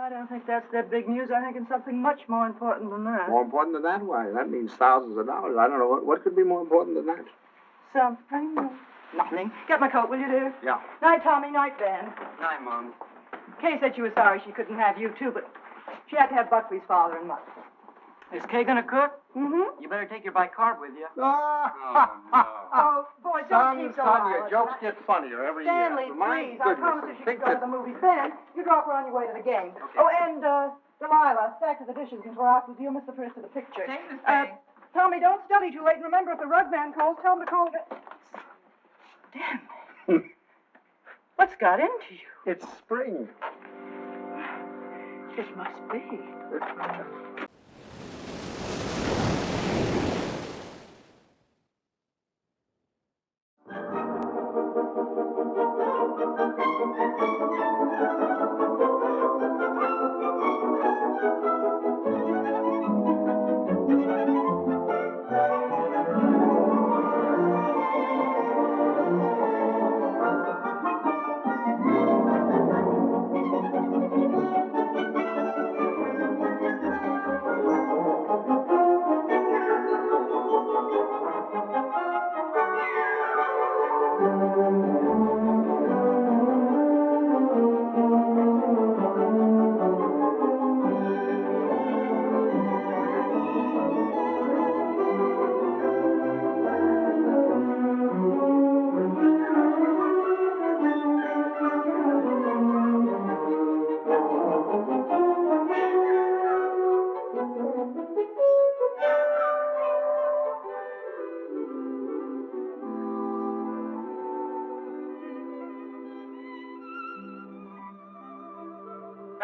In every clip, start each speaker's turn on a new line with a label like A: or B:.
A: I don't think that's that big news. I think it's something much more important than that.
B: More important than that? Why, that means thousands of dollars. I don't know. What could be more important than that?
A: Something. Nothing. Get my coat, will you, dear?
B: Yeah.
A: Night, Tommy. Night, Ben.
B: Night, Mom.
A: Kay said she was sorry she couldn't have you, too, but she had to have Buckley's father and mother.
C: Is Kay gonna cook?
A: Mm-hmm.
C: You better take your bicarb with you.
A: Oh, boy, don't keep so
B: son, your
A: violent.
B: jokes get funnier every
A: Stanley,
B: year. My
A: please, I
B: goodness,
A: promise you
B: think
A: should go to
B: that...
A: the movies. Ben, you drop her on your way to the game.
C: Okay.
A: Oh, and, Delilah, stack to the dishes before afterwards. You'll miss the first of the picture.
C: Thanks, Miss Banks.
A: Tommy, don't study too late. And remember, if the rug man calls, tell him to call it. Damn. What's got into you?
B: It's spring.
A: It must be.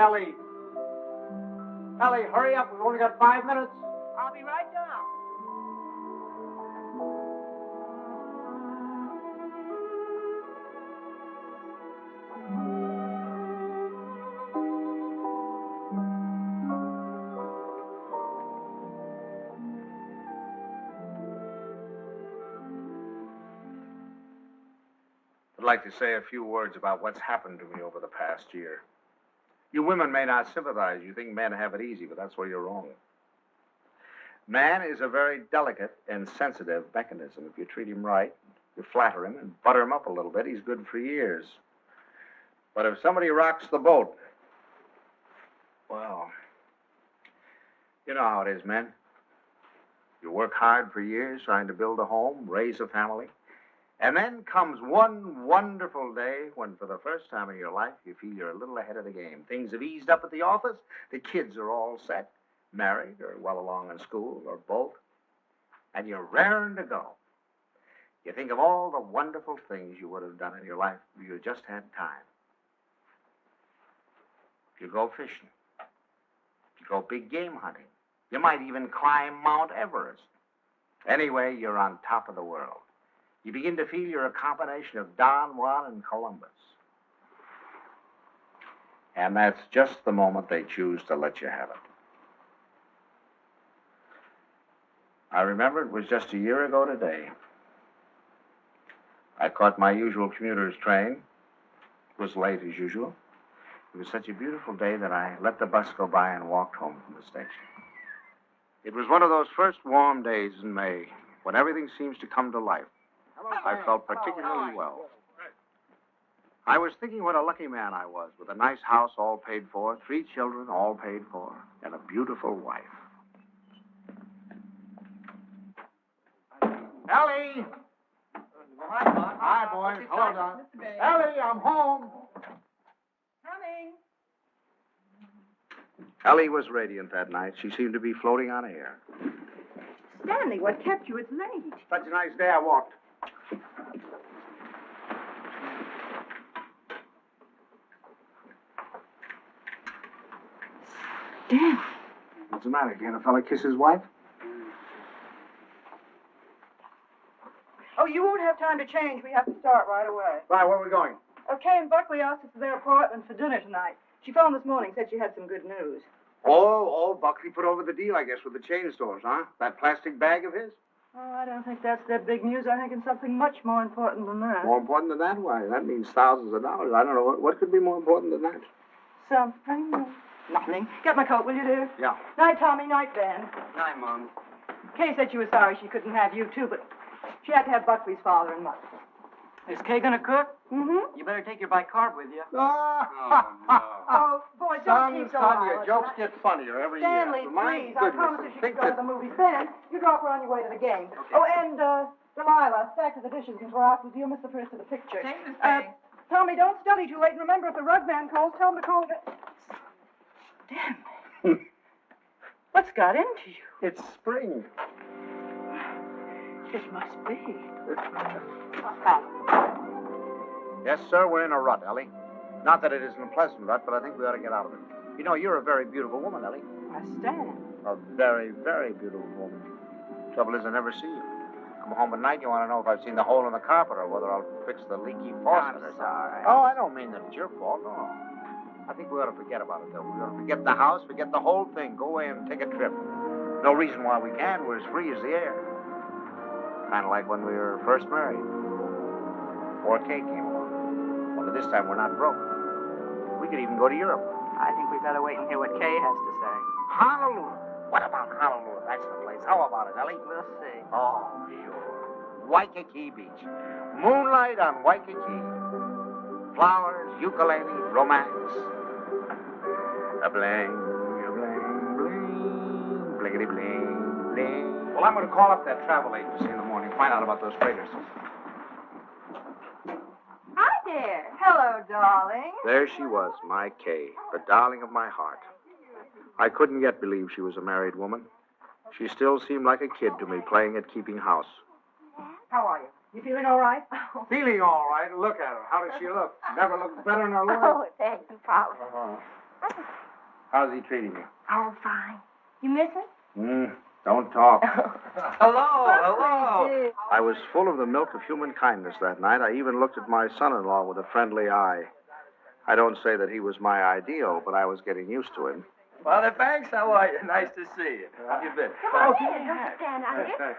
B: Ellie! Ellie, hurry up. We've only got 5 minutes.
A: I'll be right down.
B: I'd like to say a few words about what's happened to me over the past year. You women may not sympathize. You think men have it easy, but that's where you're wrong. Man is a very delicate and sensitive mechanism. If you treat him right, you flatter him and butter him up a little bit, he's good for years. But if somebody rocks the boat, well, you know how it is, men. You work hard for years trying to build a home, raise a family. And then comes one wonderful day when, for the first time in your life, you feel you're a little ahead of the game. Things have eased up at the office. The kids are all set, married, or well along in school, or both. And you're raring to go. You think of all the wonderful things you would have done in your life if you just had time. You go fishing. You go big game hunting. You might even climb Mount Everest. Anyway, you're on top of the world. You begin to feel you're a combination of Don Juan and Columbus. And that's just the moment they choose to let you have it. I remember it was just a year ago today. I caught my usual commuter's train. It was late as usual. It was such a beautiful day that I let the bus go by and walked home from the station. It was one of those first warm days in May when everything seems to come to life. I felt particularly well. I was thinking what a lucky man I was, with a nice house all paid for, 3 children all paid for, and a beautiful wife. Ellie! Hi, boys. Hello, Don. Ellie, I'm home.
A: Coming.
B: Ellie was radiant that night. She seemed to be floating on air.
A: Stanley, what kept you? It's late.
B: Such a nice day I walked.
A: Damn.
B: What's the matter? Can't a fella kiss his wife?
A: Oh, you won't have time to change. We have to start right away.
B: Right, where are we going?
A: Kay and Buckley asked us to their apartment for dinner tonight. She phoned this morning, said she had some good news.
B: Oh, Buckley put over the deal, I guess, with the chain stores, huh? That plastic bag of his?
A: Oh, I don't think that's that big news. I think it's something much more important than that.
B: More important than that? Why, that means thousands of dollars. I don't know. What could be more important than that?
A: Something. Nothing. Get my coat, will you, dear?
B: Yeah.
A: Night, Tommy. Night, Ben.
C: Night, Mom.
A: Kay said she was sorry she couldn't have you, too, but she had to have Buckley's father and mother.
C: Is Kay gonna cook?
A: Mm-hmm.
C: You better take your bicarb with you.
A: Oh, boy, don't keep so
B: your
A: loud.
B: jokes get funnier every
A: Stanley,
B: year. My
A: please, I
B: goodness,
A: promise you
B: think
A: should go to
B: that...
A: the movies. Ben, you drop her on your way to the game.
C: Okay.
A: Oh, and, Delilah, stack to the dishes before afterwards. You'll miss the first of the picture.
C: Thanks, Miss Banks.
A: Tommy, don't study too late. And remember, if the rug man calls, tell him to call it. Damn. What's got into you?
B: It's spring.
A: It must be.
B: Yes, sir, we're in a rut, Ellie. Not that it isn't a pleasant rut, but I think we ought to get out of it. You know, you're a very beautiful woman, Ellie.
A: I stand.
B: A very, very beautiful woman. Trouble is, I never see you. Come home at night, you want to know if I've seen the hole in the carpet or whether I'll fix the leaky faucet or something. Oh, I don't mean that it's your fault, no. I think we ought to forget about it, though. We ought to forget the house, forget the whole thing. Go away and take a trip. No reason why we can't. We're as free as the air. Kind of like when we were first married. Before Kay came along. Only this time we're not broke. We could even go to Europe.
A: I think we've got to wait and hear what Kay has to say.
B: Honolulu. What about Honolulu? That's the place. How about it, Ellie?
A: We'll see.
B: Oh, sure. Waikiki Beach. Moonlight on Waikiki. Flowers, ukulele, romance. A bling, blinkety bling, bling. Well, I'm going to call up that travel agency in the morning, find out about those freighters.
A: Hi there. Hello, darling.
B: There she was, my Kay, the darling of my heart. I couldn't yet believe she was a married woman. She still seemed like a kid to me, playing at keeping house.
A: How are you? You feeling all right?
B: Feeling all right. Look at her. How does she look? Never looked better in her life.
D: Oh, thank you, Pop.
B: How's he treating you?
D: Oh, fine. You miss it?
B: Don't talk.
C: Hello.
B: I was full of the milk of human kindness that night. I even looked at my son-in-law with a friendly eye. I don't say that he was my ideal, but I was getting used to him.
E: Father Banks, how are you? Nice to see you. How you been?
D: Come on in. Don't stand out here.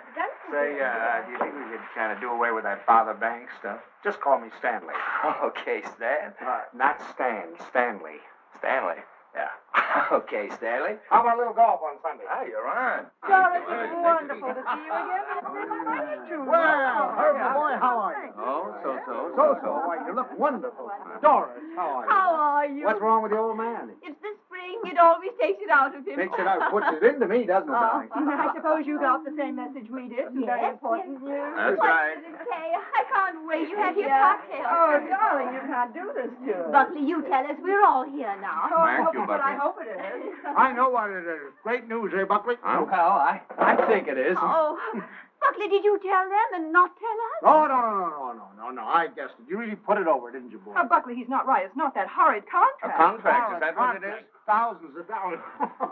B: Say, do you think we could kind of do away with that Father Banks stuff? Just call me Stanley.
E: Okay, Stan.
B: Not Stan, Stanley.
E: Stanley.
B: Yeah.
E: Okay, Stanley.
B: How about a little golf on Sunday?
E: Ah, you're on.
A: Doris, it's wonderful to see you again.
B: Well, Herbie boy, how are you?
E: Oh, so.
B: Why, you look wonderful. Doris, how are you?
D: How are you?
B: What's wrong with the old man?
D: It's the spring. It always takes it out of him.
B: Takes it out, puts it into me, doesn't it, darling?
A: I suppose you got the same message we did. Some very important news.
E: That's
D: What
E: right.
D: is it, Kay? I can't wait. You have your
A: Yeah.
D: cocktail.
A: Oh, darling, you can't do this to us.
D: Buckley, you tell us. We're all here now.
A: Oh, I
E: Thank
A: hope
E: you,
A: it's what I
E: Buckley.
A: hope it is.
B: I know what it is. Great news, eh, Buckley?
E: Well, I think it is.
D: Oh, Buckley, did you tell them and not tell us?
B: Oh, no. I guessed it. You really put it over, didn't you, boy?
A: Oh, Buckley, he's not right. It's not that horrid
E: A
A: contract.
E: contract, is that what it is?
B: Thousands of dollars.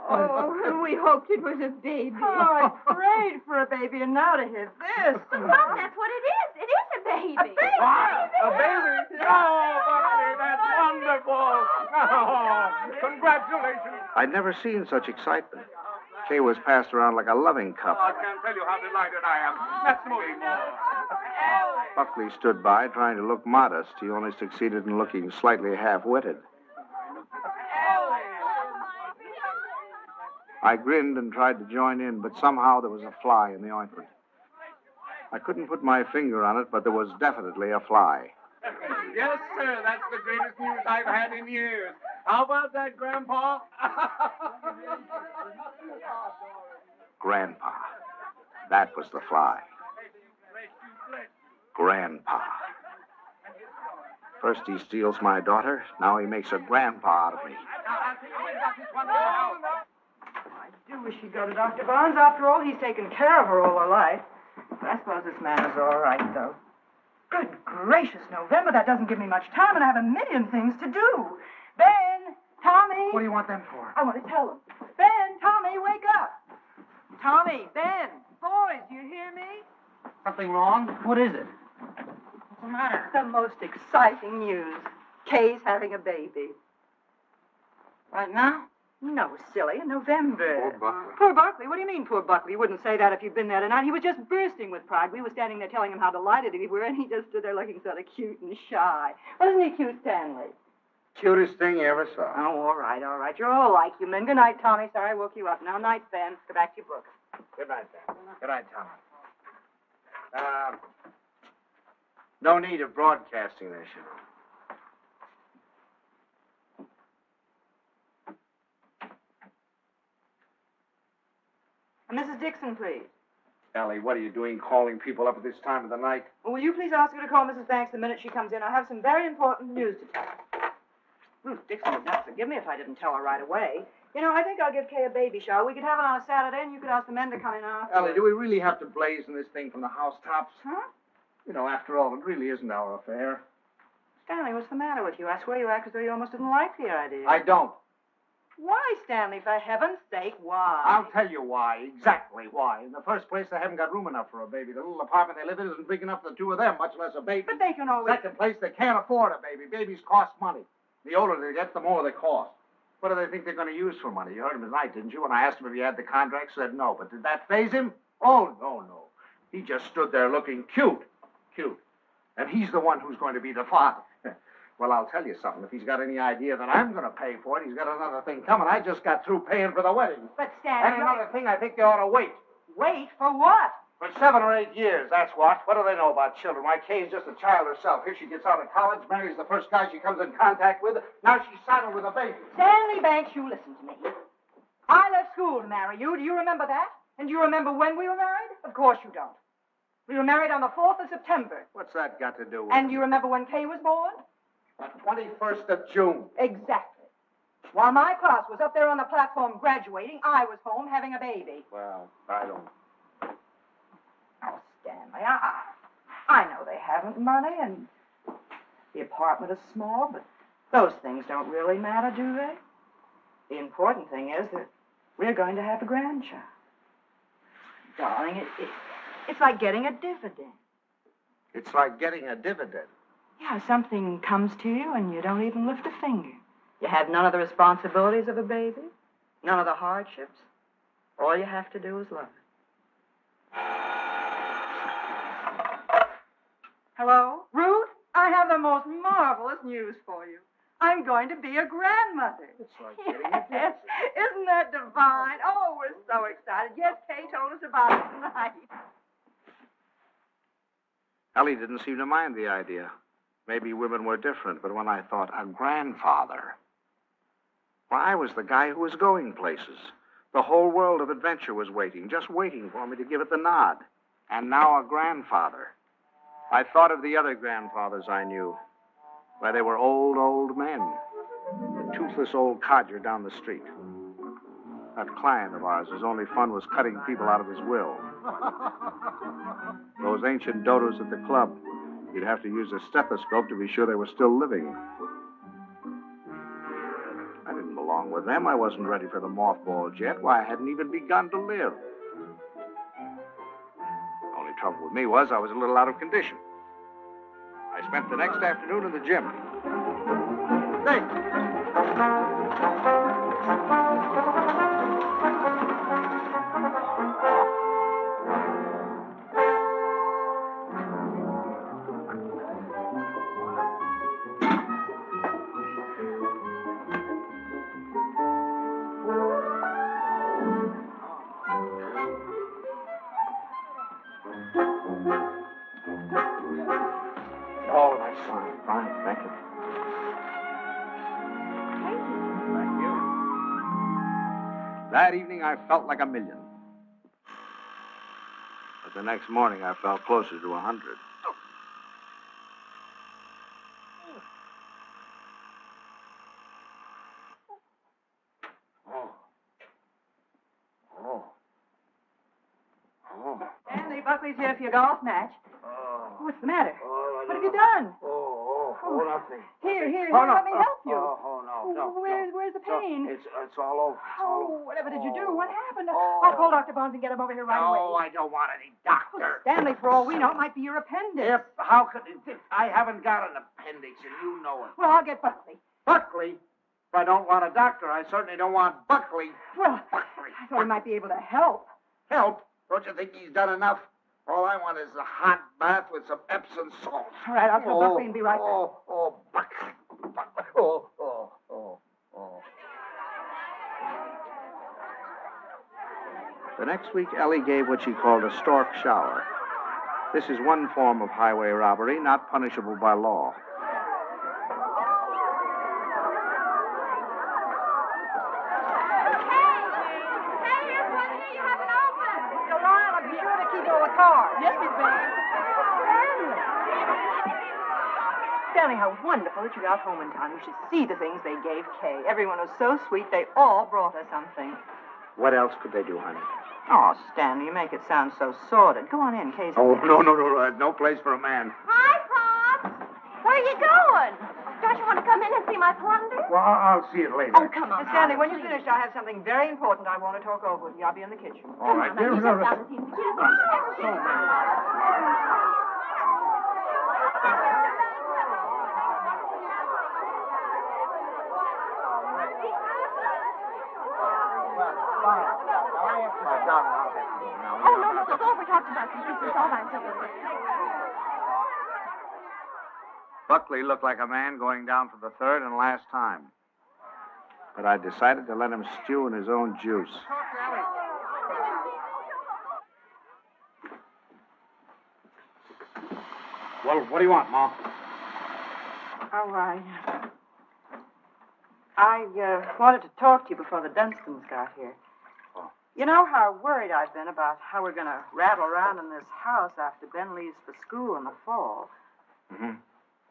D: Oh, we hoped it was a baby.
A: Oh, I prayed for a baby, and now to hit this.
D: Well, that's what it is. It is a baby.
A: A baby?
E: What? A baby? Oh, Buckley, that's wonderful. Oh, congratulations.
B: I'd never seen such excitement. Kay was passed around like a loving cup.
E: I can't tell you how delighted I am. That's moving more.
B: Buckley stood by, trying to look modest. He only succeeded in looking slightly half-witted. I grinned and tried to join in, but somehow there was a fly in the ointment. I couldn't put my finger on it, but there was definitely a fly.
E: Yes, sir. That's the greatest news I've had in years. How about that, Grandpa?
B: Grandpa. That was the fly. Grandpa. First he steals my daughter, now he makes a grandpa out of me.
A: I do wish he'd go to Dr. Barnes. After all, he's taken care of her all her life. But I suppose this man is all right, though. Good gracious, November, that doesn't give me much time, and I have a million things to do. Ben, Tommy.
B: What do you want them for?
A: I want to tell them. Ben, Tommy, wake up. Tommy, Ben, boys, you hear me?
C: Something wrong? What is it? What's the matter?
A: The most exciting news. Kay's having a baby.
C: Right now?
A: No, silly, in November.
B: Poor Buckley.
A: Poor Buckley? What do you mean, poor Buckley? You wouldn't say that if you'd been there tonight. He was just bursting with pride. We were standing there telling him how delighted we were, and he just stood there looking sort of cute and shy. Wasn't he cute, Stanley?
B: Cutest thing you ever saw.
A: Oh, all right, all right. You're all like you men. Good night, Tommy. Sorry I woke you up. Now, night, Ben. Go back to your book.
B: Good night, Ben. Good night, Tom. No need of broadcasting this, you know.
A: Mrs. Dixon, please.
B: Ellie, what are you doing calling people up at this time of the night?
A: Well, will you please ask her to call Mrs. Banks the minute she comes in? I have some very important news to tell her. Ruth Dixon would never forgive me if I didn't tell her right away. You know, I think I'll give Kay a baby shower. We could have it on a Saturday, and you could ask the men to come in after.
B: Ellie, do we really have to blazon this thing from the housetops?
A: Huh?
B: You know, after all, it really isn't our affair.
A: Stanley, what's the matter with you? I swear you act as though you almost didn't like the idea.
B: I don't.
A: Why, Stanley? For heaven's sake, why?
B: I'll tell you why, exactly why. In the first place, they haven't got room enough for a baby. The little apartment they live in isn't big enough for the two of them, much less a baby.
A: But they can always...
B: Second place, they can't afford a baby. Babies cost money. The older they get, the more they cost. What do they think they're going to use for money? You heard him tonight, didn't you? When I asked him if he had the contract, said no. But did that faze him? Oh, no. He just stood there looking cute. And he's the one who's going to be the father. Well, I'll tell you something. If he's got any idea that I'm going to pay for it, he's got another thing coming. I just got through paying for the wedding.
A: But, Stanley...
B: And another thing, I think they ought to wait.
A: Wait for what?
B: For 7 or 8 years, that's what. What do they know about children? Why, Kay's just a child herself. Here she gets out of college, marries the first guy she comes in contact with. Now she's saddled with a baby.
A: Stanley Banks, you listen to me. I left school to marry you. Do you remember that? And do you remember when we were married? Of course you don't. We were married on the 4th of September.
B: What's that got to do with
A: And do you remember when Kay was born?
B: The 21st of June.
A: Exactly. While my class was up there on the platform graduating, I was home having a baby.
B: Well, I don't...
A: Oh, Stanley, I know they haven't money, and the apartment is small, but those things don't really matter, do they? The important thing is that we're going to have a grandchild. Darling, it's like getting a dividend.
B: It's like getting a dividend.
A: Yeah, something comes to you and you don't even lift a finger. You have none of the responsibilities of a baby, none of the hardships. All you have to do is love it. Hello? Ruth, I have the most marvelous news for you. I'm going to be a grandmother.
B: It's like getting a dividend.
A: Yes, isn't that divine? Oh, we're so excited. Yes, Kay told us about it tonight.
B: Ellie didn't seem to mind the idea. Maybe women were different, but when I thought a grandfather, well, I was the guy who was going places. The whole world of adventure was waiting, just waiting for me to give it the nod. And now a grandfather. I thought of the other grandfathers I knew. Why, they were old men. The toothless old codger down the street. That client of ours, whose only fun was cutting people out of his will. Those ancient dodos at the club. You'd have to use a stethoscope to be sure they were still living. I didn't belong with them. I wasn't ready for the mothballs yet. Why, I hadn't even begun to live. The only trouble with me was I was a little out of condition. I spent the next afternoon in the gym. Hey! Oh, that's fine. Fine, thank you. Thank you. That evening, I felt like $1 million. But the next morning, I felt closer to 100.
A: Stanley, Buckley's here for your golf match.
B: Oh.
A: What's the matter?
B: Oh,
A: What have you done?
B: Nothing.
A: Here,
B: Oh, no.
A: let me help you.
B: No.
A: Where's the pain?
B: It's all over.
A: Oh, whatever did you do? What happened?
B: Oh.
A: I'll call Dr. Barnes and get him over here right away.
B: No, I don't want any doctor.
A: Stanley, for all we know, it might be your appendix.
B: If, how could it? I haven't got an appendix, and you know it.
A: Well, I'll get Buckley.
B: Buckley? If I don't want a doctor, I certainly don't want Buckley.
A: Well,
B: Buckley.
A: I thought he might be able to help.
B: Help? Don't you think he's done enough? All I want is a hot bath with some Epsom salt.
A: All right, I'll tell Buckley and be right back.
B: Buckley. Oh. The next week, Ellie gave what she called a stork shower. This is one form of highway robbery not punishable by law.
A: Stanley, how wonderful that you got home in time. You should see the things they gave Kay. Everyone was so sweet, they all brought her something.
B: What else could they do, honey?
A: Oh, Stanley, you make it sound so sordid. Go on in, Kay's...
B: Oh, no. No place for a man.
D: Hi, Pop. Where are you going? Don't you want to come in and see my plunder?
B: Well, I'll see it later.
D: Oh, come on.
A: Stanley, when you finish, I have something very important I want to talk over with you. I'll be in the kitchen.
B: All right.
D: Come on, now, you just down the Oh, no, go over, talk to Bucky. This is all right.
B: Buckley looked like a man going down for the third and last time. But I decided to let him stew in his own juice. Well, what do you want, Mom?
A: Oh, I wanted to talk to you before the Dunstons got here.
B: Oh.
A: You know how worried I've been about how we're going to rattle around in this house after Ben leaves for school in the fall.
B: Mm-hmm.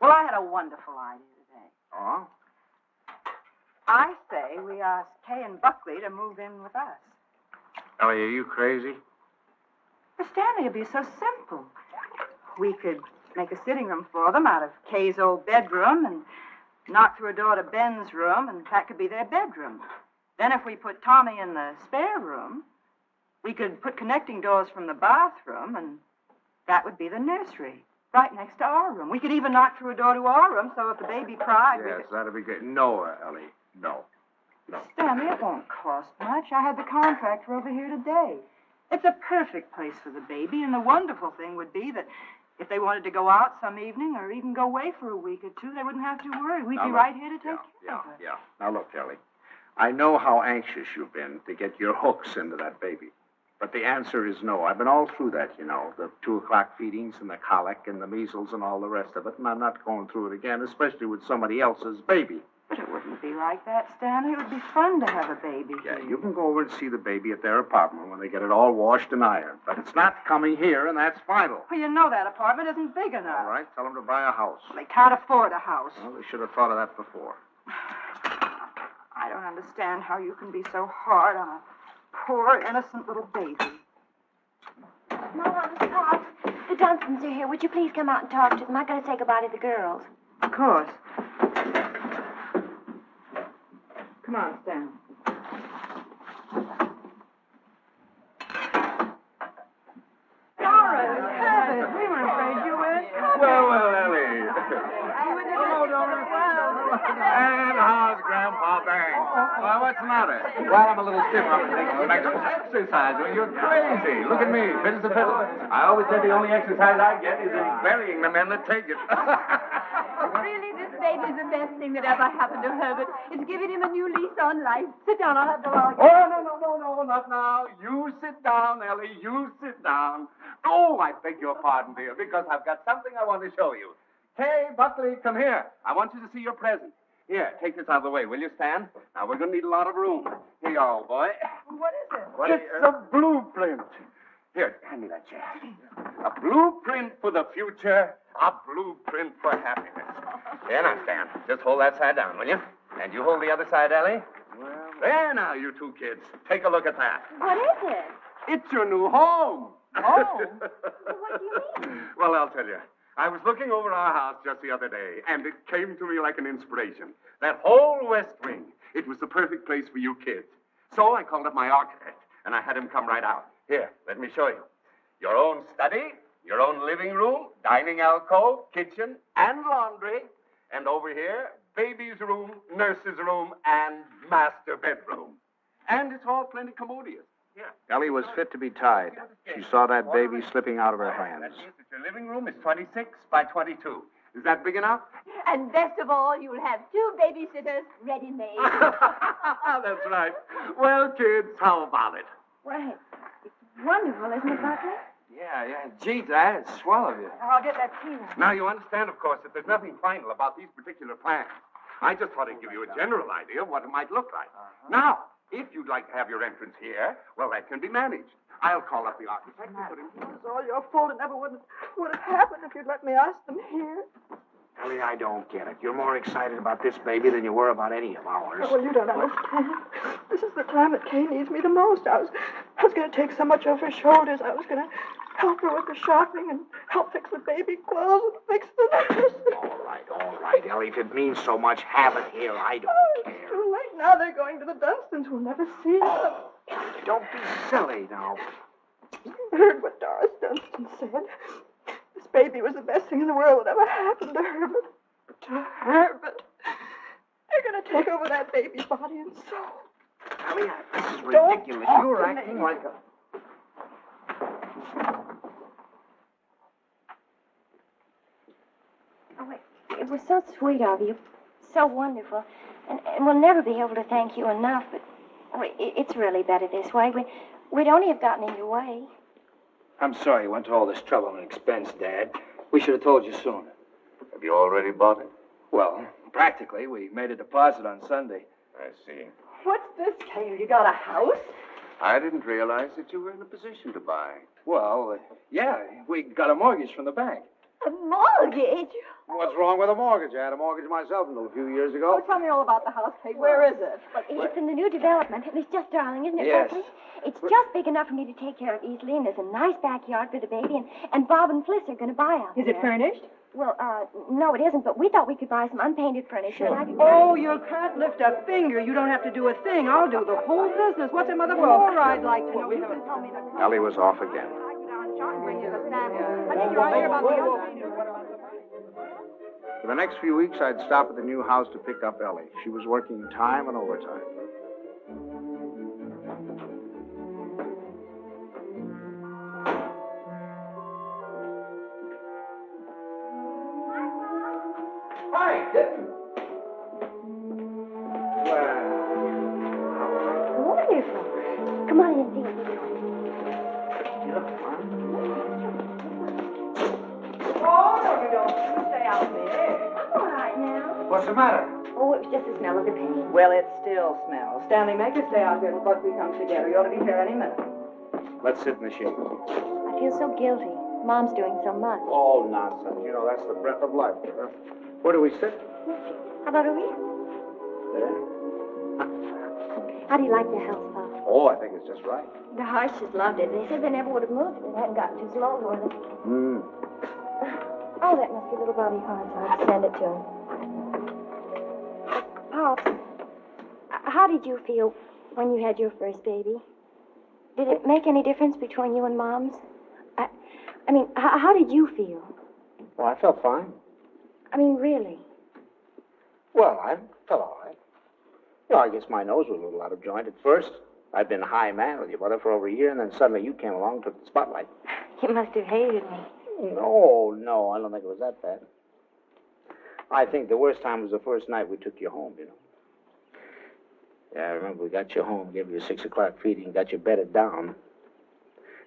A: Well, I had a wonderful idea today.
B: Oh?
A: I say we ask Kay and Buckley to move in with us.
B: Ellie, are you crazy?
A: But Stanley, it'd be so simple. We could make a sitting room for them out of Kay's old bedroom and knock through a door to Ben's room, and that could be their bedroom. Then if we put Tommy in the spare room, we could put connecting doors from the bathroom, and that would be the nursery, right next to our room. We could even knock through a door to our room, so if the baby cried,
B: Yes, that'd be good. No, Ellie, no.
A: Stanley, it won't cost much. I had the contractor over here today. It's a perfect place for the baby, and the wonderful thing would be that if they wanted to go out some evening or even go away for a week or two, they wouldn't have to worry. We'd be right here to take care of her.
B: Yeah. Now, look, Ellie, I know how anxious you've been to get your hooks into that baby. But the answer is no. I've been all through that, you know, the 2 o'clock feedings and the colic and the measles and all the rest of it, and I'm not going through it again, especially with somebody else's baby.
A: But it wouldn't be like that, Stanley. It would be fun to have a baby.
B: Yeah, you can go over and see the baby at their apartment when they get it all washed and ironed. But it's not coming here, and that's final.
A: Well, you know that apartment isn't big enough.
B: All right, tell them to buy a house.
A: They can't afford a house.
B: Well, they should have thought of that before.
A: I don't understand how you can be so hard on a poor, innocent little baby.
D: Mom, Pop, the Dunstons are here. Would you please come out and talk to them? I gotta say goodbye to the girls.
A: Of course. Come on, Stan. Doris, Herbert, we were afraid you weren't coming.
E: Well, Ellie. Hello, Doris. And how's Grandpa Banks? Why, what's the matter? Well, I'm a little stiff. I'm taking some extra exercise. Well, you're crazy. Look at me, fit as a fiddle. I always said the only exercise I get is in burying the men that take it.
D: Really, this baby's the best thing that ever happened to Herbert. It's giving him a new lease on life. Sit down, I'll have the log.
E: Oh, no, not now. You sit down, Ellie. You sit down. Oh, I beg your pardon, dear, because I've got something I want to show you. Kay, Buckley, come here. I want you to see your present. Here, take this out of the way, will you, Stan? Now, we're going to need a lot of room. Here you are, old boy.
A: What is it?
E: It's a blueprint. Here, hand me that chair. A blueprint for the future, a blueprint for happiness. Here now, Stan. Just hold that side down, will you? And you hold the other side, Ellie. Well, there now, you two kids. Take a look at that.
D: What is it?
E: It's your new home.
D: Home? What do you mean?
E: Well, I'll tell you. I was looking over our house just the other day, and it came to me like an inspiration. That whole west wing, it was the perfect place for you kids. So I called up my architect, and I had him come right out. Here, let me show you. Your own study, your own living room, dining alcove, kitchen, and laundry. And over here, baby's room, nurse's room, and master bedroom. And it's all plenty commodious. Yeah.
B: Ellie was fit to be tied. She saw that baby slipping out of her hands.
E: That means that your living room is 26 by 22. Is that big enough?
D: And best of all, you'll have 2 babysitters ready-made.
E: That's right. Well, kids, how about it?
D: Well, Wonderful, isn't it, Buckley?
F: Yeah. Gee, Dad, it's swell of you.
A: I'll get that tea now.
E: Now, you understand, of course, that there's nothing final about these particular plans. I just thought I'd give you a general idea of what it might look like. Now, if you'd like to have your entrance here, well, that can be managed. I'll call up the architect and put him...
A: It was all your fault. It never would have happened if you'd let me ask them here.
B: Ellie, I don't get it. You're more excited about this baby than you were about any of ours.
A: Oh, well, you don't understand. This is the time that Kay needs me the most. I was going to take so much off her shoulders. I was going to help her with the shopping and help fix the baby clothes and fix the nursery.
B: All right, Ellie. If it means so much, have it here. I don't
A: It's
B: care.
A: too late now. They're going to the Dunstons. We'll never see them.
B: Don't be silly now.
A: You heard what Doris Dunstan said. This baby was the best thing in the world that ever happened to Herbert. To Herbert. They're going to take over that baby's body and soul.
B: Ellie, this is
A: Don't
B: ridiculous.
A: talk
B: You're
A: to
B: acting
A: me.
B: like a...
D: Oh, it was so sweet of you. So wonderful. And we'll never be able to thank you enough, but it's really better this way. We'd only have gotten in your way.
F: I'm sorry you went to all this trouble and expense, Dad. We should have told you sooner.
E: Have you already bought it?
F: Well, practically. We made a deposit on Sunday.
E: I see.
A: What's this, Kay? You got a house?
E: I didn't realize that you were in a position to buy.
F: Well, yeah, we got a mortgage from the bank.
D: A mortgage?
B: What's wrong with a mortgage? I had a mortgage myself until a few years ago.
A: Tell me all about the house, Kay. Where is it?
D: Well, it's in the new development, and it's just darling, isn't it,
F: Yes.
D: Buckley? It's just big enough for me to take care of easily, and there's a nice backyard for the baby, and Bob and Fliss are going to buy out
A: Is it
D: there.
A: furnished?
D: Well, no, it isn't, but we thought we could buy some unpainted furniture. And I could...
A: Oh, you can't lift a finger. You don't have to do a thing. I'll do the whole business. What's a mother more I'd like to know? You can tell me the...
B: Ellie was off again.
A: Bring you the sample. I think you're right about the other.
B: For the next few weeks, I'd stop at the new house to pick up Ellie. She was working time and overtime.
F: Hi, kitten.
D: Wonderful. Come on in and see what we're doing.
F: You look fine.
A: Oh, no, you don't. You stay out there.
D: I'm all right now.
F: What's the matter?
D: Oh, it was just the smell of the paint.
A: Well, it still smells. Stanley, make us stay out here till Buckley comes together. You ought to be here any minute.
B: Let's sit in the shade.
D: I feel so guilty. Mom's doing so much.
B: Oh, nonsense. You know, that's the breath of life. Where do we sit?
D: How about over here?
B: There.
D: How do you like the house, Pop?
B: Oh, I think it's just right.
D: The Harshes loved it. They said they never would have moved if it hadn't gotten too slow for them.
B: Hmm.
D: Oh, that must be little Bobby Hart. I'll send it to him. Pop, how did you feel when you had your first baby? Did it make any difference between you and Mom's? I mean, how did you feel?
B: Well, I felt fine.
D: I mean, really?
B: Well, I felt all right. You know, I guess my nose was a little out of joint at first. I'd been high man with your mother for over a year, and then suddenly you came along and took the spotlight.
D: You must have hated me.
B: No, I don't think it was that bad. I think the worst time was the first night we took you home, you know. Yeah, I remember we got you home, gave you a 6 o'clock feeding, got you bedded down.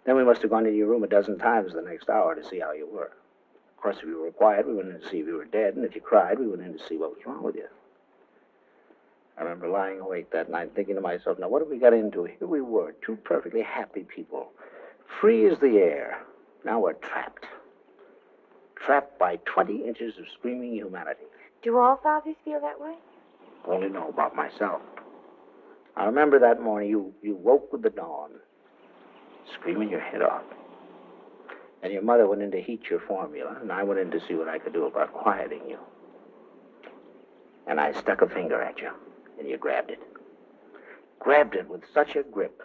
B: Then we must have gone into your room a dozen times the next hour to see how you were. Of course, if you were quiet, we went in to see if you were dead, and if you cried, we went in to see what was wrong with you. I remember lying awake that night thinking to myself, now what have we got into? Here we were, two perfectly happy people, free as the air. Now we're trapped. Trapped by 20 inches of screaming humanity.
D: Do all fathers feel that way?
B: Only know about myself. I remember that morning you woke with the dawn, screaming your head off. And your mother went in to heat your formula, and I went in to see what I could do about quieting you. And I stuck a finger at you, and you grabbed it. Grabbed it with such a grip.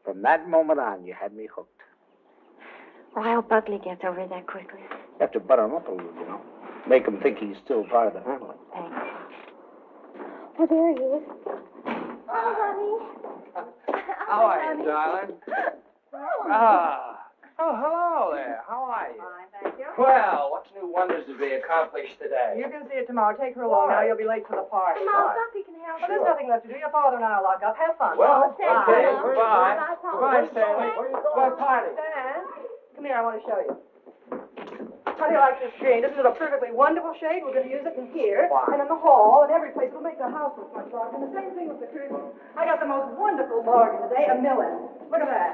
B: From that moment on, you had me hooked.
D: Well, I hope Buckley gets over it that quickly.
B: You have to butter him up a little, you know. Make him think he's still part of the family.
D: Thanks. Oh, there he is. Oh, honey.
F: How are you, darling? Ah. Oh, hello there. How are you?
A: Fine, thank you.
F: Well, what new wonders have they accomplished today?
A: You can see it tomorrow. Take her along now. You'll be late for the party.
D: Tomorrow, Buffy can help.
A: Well, there's nothing left to do. Your father and I will lock up. Have fun.
F: Well,
D: Thank
F: okay.
D: you, Mom.
F: Goodbye.
D: Bye, Paul.
F: Goodbye, Stanley. Goodbye, party.
A: Stan, come here. I want to show you. How do you like this screen? Isn't it a perfectly wonderful shade? We're going to use it in here, and in the hall, and every place. It'll make the house look much larger. And the same thing with the curtains. I got the most wonderful bargain today, $1 million. Look at that.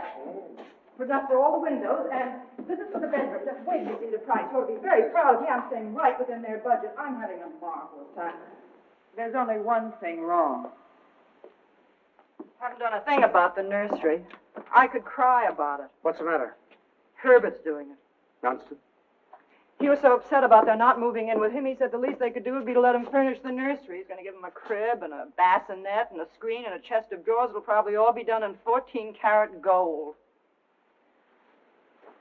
A: It's up for all the windows, and this is for the bedroom. Just wait till you see the price. You'll be very proud of me. I'm staying right within their budget. I'm having a marvelous time. There's only one thing wrong. Haven't done a thing about the nursery. I could cry about it.
B: What's the matter?
A: Herbert's doing it.
B: Johnston?
A: He was so upset about their not moving in with him, he said the least they could do would be to let him furnish the nursery. He's going to give him a crib and a bassinet and a screen and a chest of drawers. It'll probably all be done in 14-karat gold.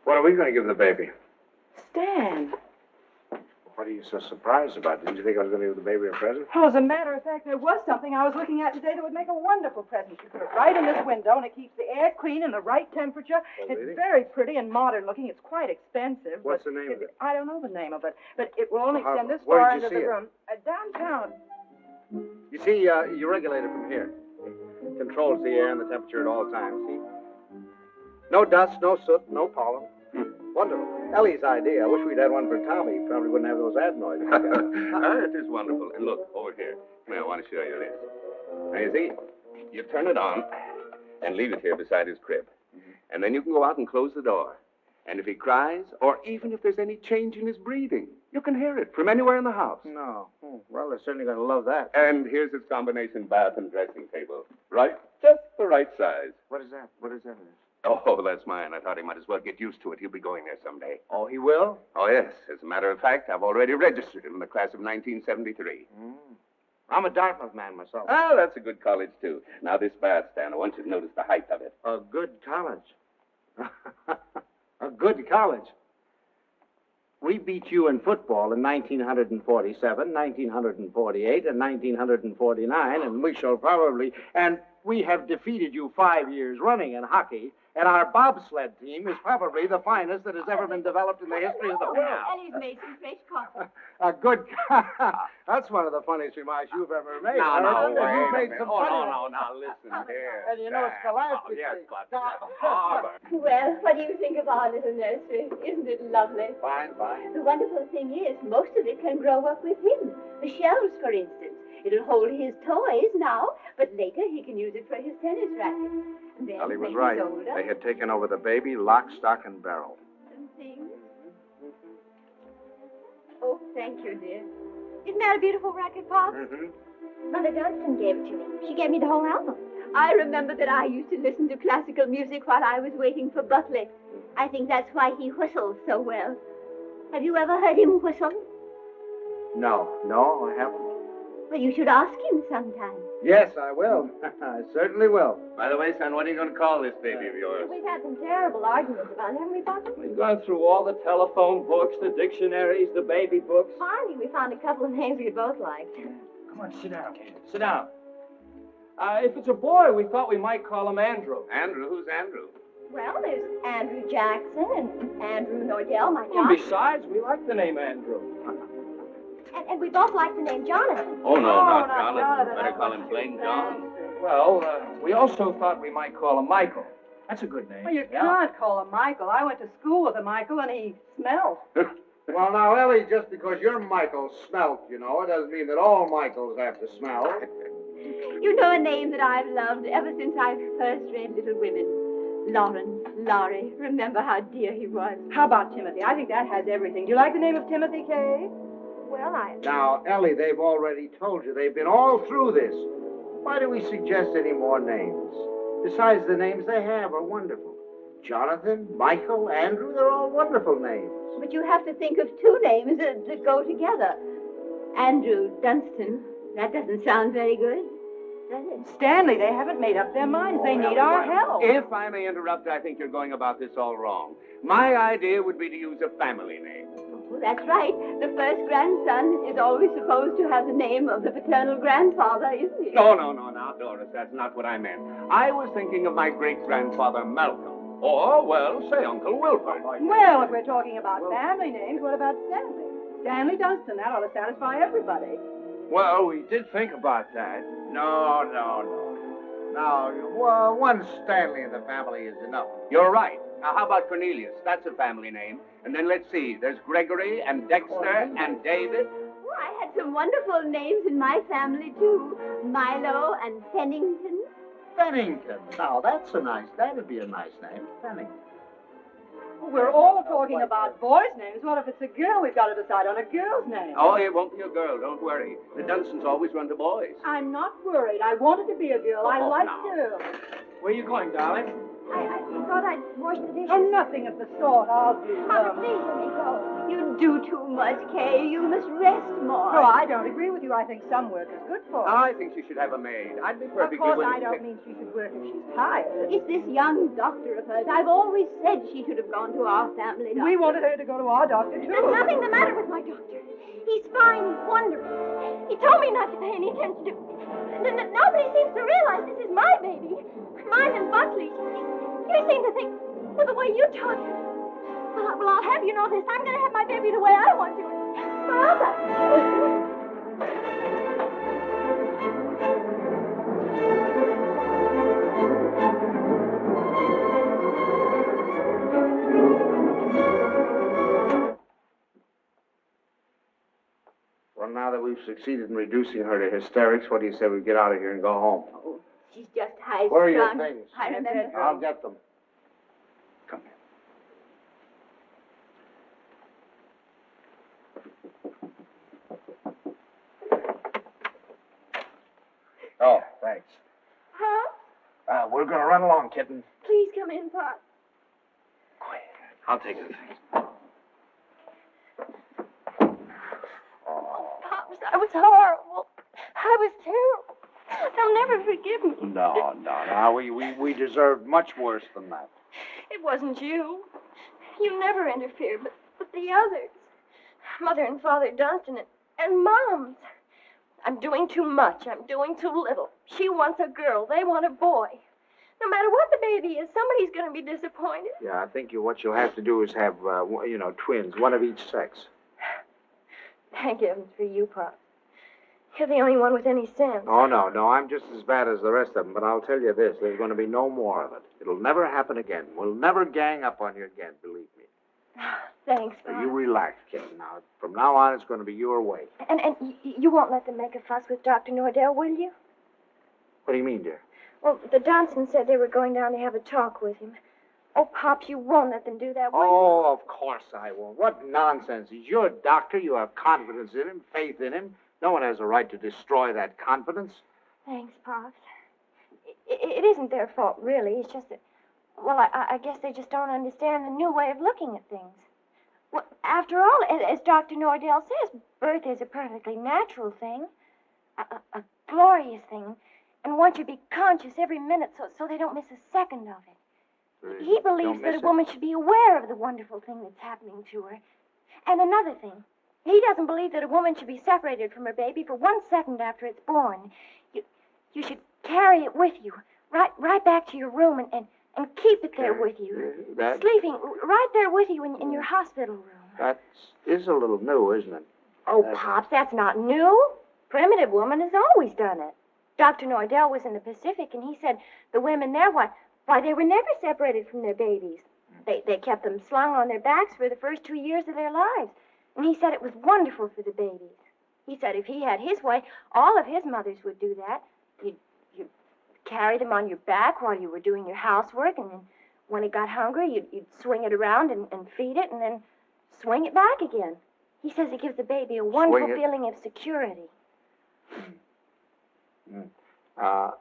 B: What are we going to give the baby?
A: Stan.
B: What are you so surprised about? Didn't you think I was going to give the baby a present?
A: Well, as a matter of fact, there was something I was looking at today that would make a wonderful present. You put it right in this window, and it keeps the air clean and the right temperature.
B: Oh,
A: It's
B: really?
A: very pretty and modern looking. It's quite expensive.
B: What's
A: but
B: the name of it?
A: I don't know the name of it, but it will only extend this
B: Where
A: far
B: did you
A: into the
B: see it?
A: room. Downtown.
B: You see, you regulate it from here. It controls the air and the temperature at all times, see? No dust, no soot, no pollen. Wonderful. Ellie's idea. I wish we'd had one for Tommy. He probably wouldn't have those ad noises.
E: It is wonderful. And look, over here. Come here, I want to show you this. Now, you see, you turn it on and leave it here beside his crib. And then you can go out and close the door. And if he cries, or even if there's any change in his breathing, you can hear it from anywhere in the house.
B: No. Well, they're certainly going to love that.
E: And here's its combination bath and dressing table. Right? Just the right size.
B: What is that? What is that?
E: Oh, that's mine. I thought he might as well get used to it. He'll be going there someday.
B: Oh, he will?
E: Oh, yes. As a matter of fact, I've already registered him in the class of 1973.
B: I'm a Dartmouth man myself.
E: Oh, that's a good college, too. Now, this bath stand, I want you to notice the height of it.
B: A good college. A good college. We beat you in football in 1947, 1948, and 1949, and we shall probably... And we have defeated you 5 years running in hockey, and our bobsled team is probably the finest that has ever been developed in the history of the world.
D: Ellie's made some fresh coffee.
B: A good... That's one of the funniest remarks you've ever made.
E: No,
B: You
E: wait
B: made
E: a minute.
B: some
E: Oh,
B: funny-
E: no, now listen here.
B: And you know, scholastically...
E: Oh, yes, but...
D: Well, what do you think of our little nursery? Isn't it lovely?
B: Fine, fine.
D: The wonderful thing is, most of it can grow up with him. The shelves, for instance. It'll hold his toys now, but later he can use it for his tennis rackets. And then,
B: Ellie was
D: when
B: right.
D: he's older,
B: They had taken over the baby, lock, stock, and barrel.
D: and things. Oh, thank you, dear. Isn't that a beautiful record, Pop? Mother Dunstan gave it to me. She gave me the whole album. I remember that I used to listen to classical music while I was waiting for Buckley. I think that's why he whistles so well. Have you ever heard him whistle?
B: No, I haven't.
D: Well, you should ask him sometime.
B: Yes, I will. I certainly will.
E: By the way, son, what are you going to call this baby of yours?
D: We've had some terrible arguments about it, haven't we, Buckley?
F: We've gone through all the telephone books, the dictionaries, the baby books.
D: Finally, we found a couple of names we both liked.
F: Come on, sit down, Kate. Sit down. If it's a boy, we thought we might call him Andrew.
E: Andrew? Who's Andrew?
D: Well, there's Andrew Jackson and Andrew Nordell, my
F: And
D: John.
F: besides, we like the name Andrew.
D: And we both like the name Jonathan.
E: Oh, no, not
A: not
E: Jonathan.
A: Jonathan.
E: Better call him plain John.
F: Well, we also thought we might call him Michael. That's a good name.
A: Well, you can't call him Michael. I went to school with a Michael, and he smells.
B: Well, now, Ellie, just because your Michael smelt, you know, it doesn't mean that all Michaels have to smell.
D: You know a name that I've loved ever since I first read Little Women. Lawrence, Laurie. Remember how dear he was.
A: How about Timothy? I think that has everything. Do you like the name of Timothy, Kay?
D: Well,
B: Now, Ellie, they've already told you. They've been all through this. Why do we suggest any more names? Besides, the names they have are wonderful. Jonathan, Michael, Andrew, they're all wonderful names.
D: But you have to think of two names that go together. Andrew Dunstan. That doesn't sound very good, does it?
A: Stanley, they haven't made up their minds. They need our help.
E: If I may interrupt, I think you're going about this all wrong. My idea would be to use a family name.
D: Well, that's right. The first grandson is always supposed to have the name of the paternal grandfather, isn't he?
E: No, now, Doris, that's not what I meant. I was thinking of my great-grandfather, Malcolm.
F: Or, well, say Uncle Wilford.
A: Well, if we're talking about family names, what about Stanley? Stanley Dunstan. That ought to satisfy everybody.
F: Well, we did think about that.
B: No. Now, one Stanley in the family is enough.
F: You're right. Now, how about Cornelius? That's a family name. And then let's see. There's Gregory and Dexter and David.
D: Oh, I had some wonderful names in my family, too. Milo and Pennington.
B: Pennington. Now, that'd be a nice name. Pennington.
A: We're all talking about boys' names. What if it's a girl? We've got to decide on a girl's name.
F: Oh, it won't be a girl. Don't worry. The Dunstans always run to boys.
A: I'm not worried. I wanted to be a girl. I like
F: now.
A: girls.
F: Where are you going, darling?
D: I thought I'd wash the dishes.
A: Oh, nothing of the sort. I'll do
D: Mother, please let me go. You do too much, Kay. You must rest more.
A: Oh, I don't agree with you. I think some work is good for her.
F: I think she should have a maid. I'd be
A: Of
F: perfectly
A: course,
F: willing
A: I don't mean she should work if she's tired.
D: It's this young doctor of hers. I've always said she should have gone to our family doctor.
A: We wanted her to go to our doctor, too.
D: There's nothing the matter with my doctor. He's fine. He's wonderful. He told me not to pay any attention to... Nobody seems to realize this is my baby. Mine and Buckley's. You seem to think, well, the way you talk. Well, I'll have you know this. I'm going to have my baby the way I want to. Father.
B: Well, now that we've succeeded in reducing her to hysterics, what do you say we get out of here and go home?
D: Oh, she's just high-strung.
B: Where are your things?
D: I remember.
B: I'll get them.
F: Come here.
B: Oh, thanks.
D: Huh?
B: We're going to run along, kitten.
D: Please come in, Pop.
B: Quiet. I'll take the things.
D: Pops, I was horrible. I was terrible. They'll never forgive me.
B: No. We deserved much worse than that.
D: It wasn't you. You never interfered, but the others. Mother and Father Dunstan and Moms. I'm doing too much. I'm doing too little. She wants a girl. They want a boy. No matter what the baby is, somebody's going to be disappointed.
B: Yeah, I think what you'll have to do is have, twins, one of each sex.
D: Thank heavens for you, Pop. You're the only one with any sense.
B: Oh, no, I'm just as bad as the rest of them, but I'll tell you this, there's going to be no more of it. It'll never happen again. We'll never gang up on you again, believe me.
D: Thanks,
B: So
D: Pop.
B: you relax, kitten. Now, from now on, it's going to be your way.
D: And you won't let them make a fuss with Dr. Nordell, will you?
B: What do you mean, dear?
D: Well, the Dunstans said they were going down to have a talk with him. Oh, Pops, you won't let them do that, will you?
B: Oh, of course I won't. What nonsense. He's your doctor. You have confidence in him, faith in him. No one has a right to destroy that confidence.
D: Thanks, Pops. It isn't their fault, really. It's just that, well, I guess they just don't understand the new way of looking at things. Well, after all, as Dr. Nordell says, birth is a perfectly natural thing, a glorious thing, and one should be conscious every minute so they don't miss a second of it. He believes that a woman should be aware of the wonderful thing that's happening to her. And another thing, he doesn't believe that a woman should be separated from her baby for 1 second after it's born. You should carry it with you, right back to your room and keep it there with you. Sleeping right there with you in your hospital room.
B: That is a little new, isn't it?
D: Oh, Pops, that's not new. Primitive woman has always done it. Dr. Nordell was in the Pacific, and he said the women there, why, they were never separated from their babies. They kept them slung on their backs for the first 2 years of their lives. And he said it was wonderful for the babies. He said if he had his way, all of his mothers would do that. You'd carry them on your back while you were doing your housework, and then when it got hungry, you'd swing it around and feed it, and then swing it back again. He says it gives the baby a wonderful feeling of security.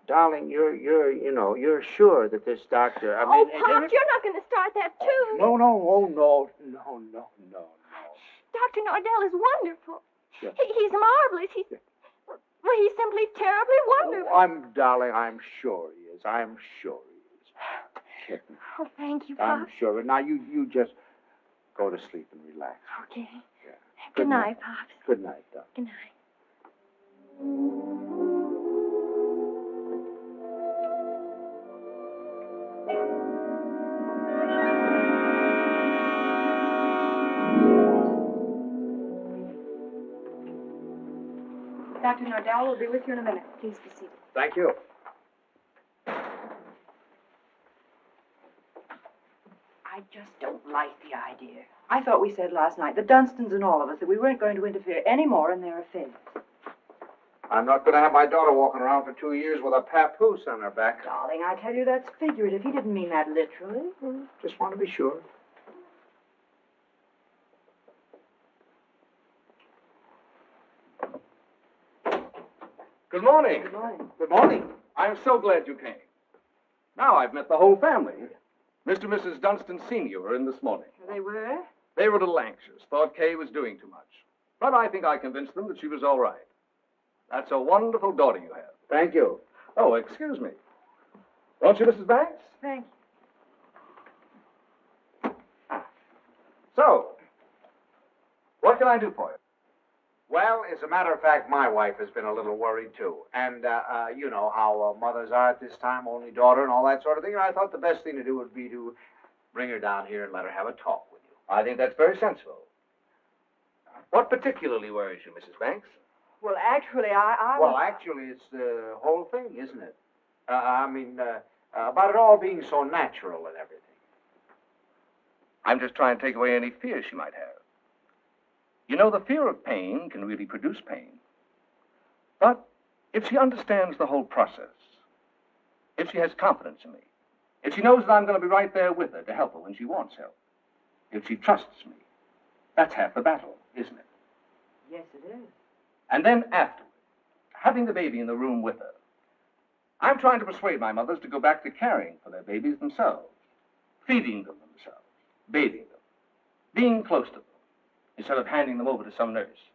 B: Darling, you're sure that this doctor...
D: Pops, you're not going to start that, too.
B: No.
D: Dr. Nordell is wonderful. Yeah. He's marvelous. He's simply terribly wonderful.
B: I'm sure he is. I'm sure he is.
D: Oh, thank you, Pop.
B: I'm sure. Now, you just go to sleep and relax.
D: Okay.
B: Yeah.
D: Good night, Pops.
B: Good night, darling.
D: Good night.
A: Dr. Nordell will be with you in a minute.
D: Please be seated.
B: Thank you.
A: I just don't like the idea. I thought we said last night, the Dunstons and all of us, that we weren't going to interfere any more in their affairs.
B: I'm not going to have my daughter walking around for 2 years with a papoose on her back.
A: Darling, I tell you, that's figurative. He didn't mean that literally.
B: Just want to be sure.
F: Good morning.
A: Good morning.
B: Good morning.
F: I'm so glad you came. Now I've met the whole family. Mr. and Mrs. Dunstan Sr. were in this morning.
A: They were?
F: They were a little anxious, thought Kay was doing too much. But I think I convinced them that she was all right. That's a wonderful daughter you have.
B: Thank you.
F: Oh, excuse me. Don't you, Mrs. Banks?
A: Thank
F: So, what can I do for you?
B: Well, as a matter of fact, my wife has been a little worried, too. And, you know how mothers are at this time, only daughter and all that sort of thing. And I thought the best thing to do would be to bring her down here and let her have a talk with you.
F: I think that's very sensible. What particularly worries you, Mrs. Banks?
A: you. Well, actually, I
B: Well, actually, it's the whole thing, isn't it? About it all being so natural and everything.
F: I'm just trying to take away any fear she might have. You know, the fear of pain can really produce pain. But if she understands the whole process, if she has confidence in me, if she knows that I'm going to be right there with her to help her when she wants help, if she trusts me, that's half the battle, isn't it?
A: Yes, it is.
F: And then afterward, having the baby in the room with her, I'm trying to persuade my mothers to go back to caring for their babies themselves, feeding them themselves, bathing them, being close to them, instead of handing them over to some nurse.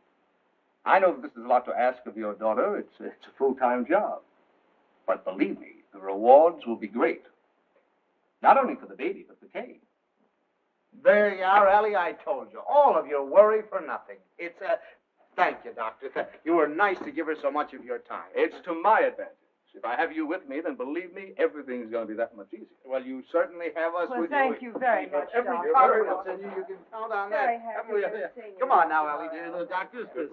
F: I know that this is a lot to ask of your daughter. It's a full-time job. But believe me, the rewards will be great. Not only for the baby, but for Kay.
B: There you are, Allie. I told you. All of your worry for nothing. It's Thank you, Doctor. You were nice to give her so much of your time.
F: It's to my advantage. If I have you with me, then believe me, everything's going to be that much easier.
B: Well, you certainly have us
A: Well,
B: with
A: thank
B: you.
A: you very much,
B: Every
A: Doctor.
B: confidence in you can count on
A: Very
B: that.
A: happy
B: Haven't we?
A: to see you.
B: Come on now, Allie, dear. The doctor's busy.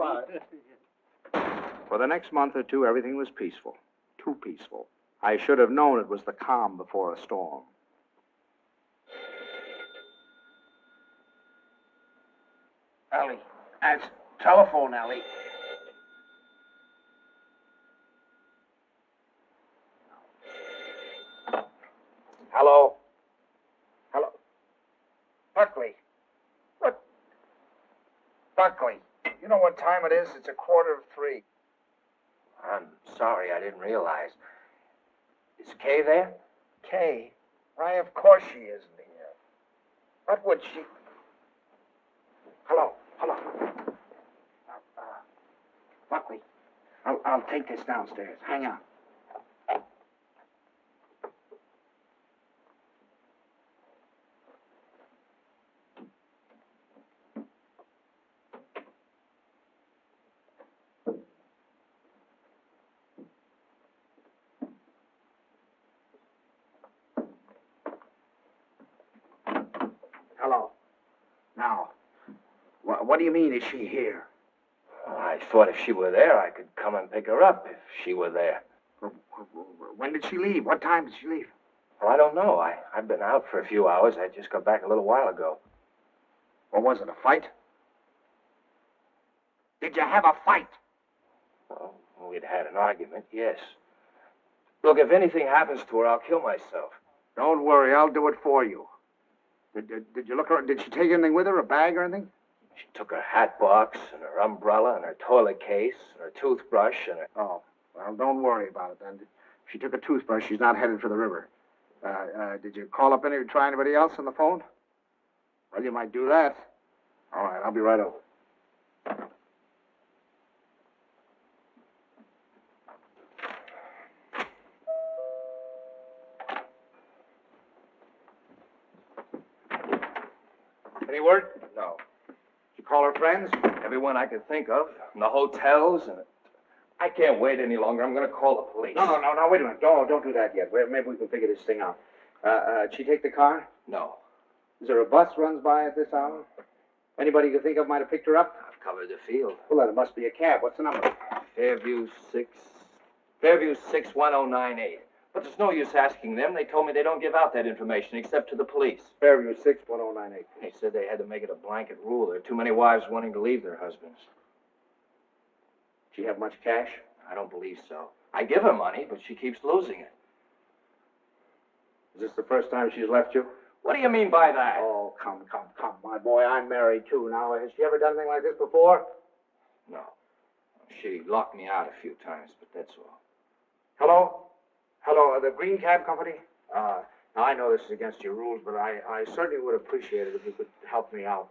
B: For the next month or two, everything was peaceful. Too peaceful. I should have known it was the calm before a storm. Allie, that's telephone, Allie. Hello? Hello? Buckley. What? Buckley, you know what time it is? It's 2:45. I'm sorry, I didn't realize. Is Kay there? Kay? Why, of course she isn't here. What would she... Hello? Buckley, I'll take this downstairs. Hang on. Hello. Now, what do you mean, is she here?
G: I thought if she were there, I could come and pick her up if she were there.
B: When did she leave? What time did she leave?
G: Well, I don't know. I've been out for a few hours. I just got back a little while ago.
B: Or was it a fight? Did you have a fight?
G: Well, we'd had an argument, yes. Look, if anything happens to her, I'll kill myself.
B: Don't worry, I'll do it for you. Did you look around? Did she take anything with her, a bag or anything?
G: She took her hat box and her umbrella and her toilet case and her toothbrush and her...
B: Oh, well, don't worry about it then. If she took a toothbrush, she's not headed for the river. Did you call up try anybody else on the phone? Well, you might do that. All right, I'll be right over.
G: Any word?
B: No. Did you call her friends?
G: Everyone I could think of. In the hotels and... I can't wait any longer. I'm going to call the police.
B: No, wait a minute. Don't do that yet. Maybe we can figure this thing out. Did she take the car?
G: No.
B: Is there a bus runs by at this hour? Anybody you can think of might have picked her up?
G: I've covered the field.
B: Well, then it must be a cab. What's the number?
G: Fairview 6198. But there's no use asking them. They told me they don't give out that information except to the police.
B: Fairview 61098.
G: They said they had to make it a blanket rule. There are too many wives wanting to leave their husbands.
B: Do you have much cash?
G: I don't believe so. I give her money, but she keeps losing it.
B: Is this the first time she's left you?
G: What do you mean by that?
B: Oh, come, my boy. I'm married, too. Now, has she ever done anything like this before?
G: No. She locked me out a few times, but that's all.
B: Hello, the Green Cab Company? Now, I know this is against your rules, but I certainly would appreciate it if you could help me out.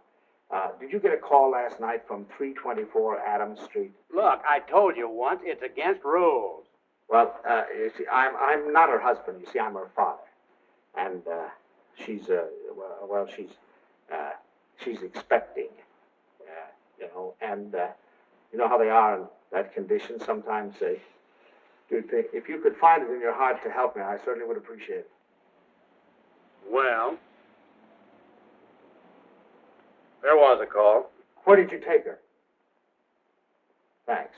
B: Did you get a call last night from 324 Adams Street?
C: Look, I told you once, it's against rules.
B: Well, you see, I'm not her husband. You see, I'm her father. And, she's expecting, and you know how they are in that condition. Sometimes they do think, if you could find it in your heart to help me, I certainly would appreciate it.
C: Well, there was a call.
B: Where did you take her? Thanks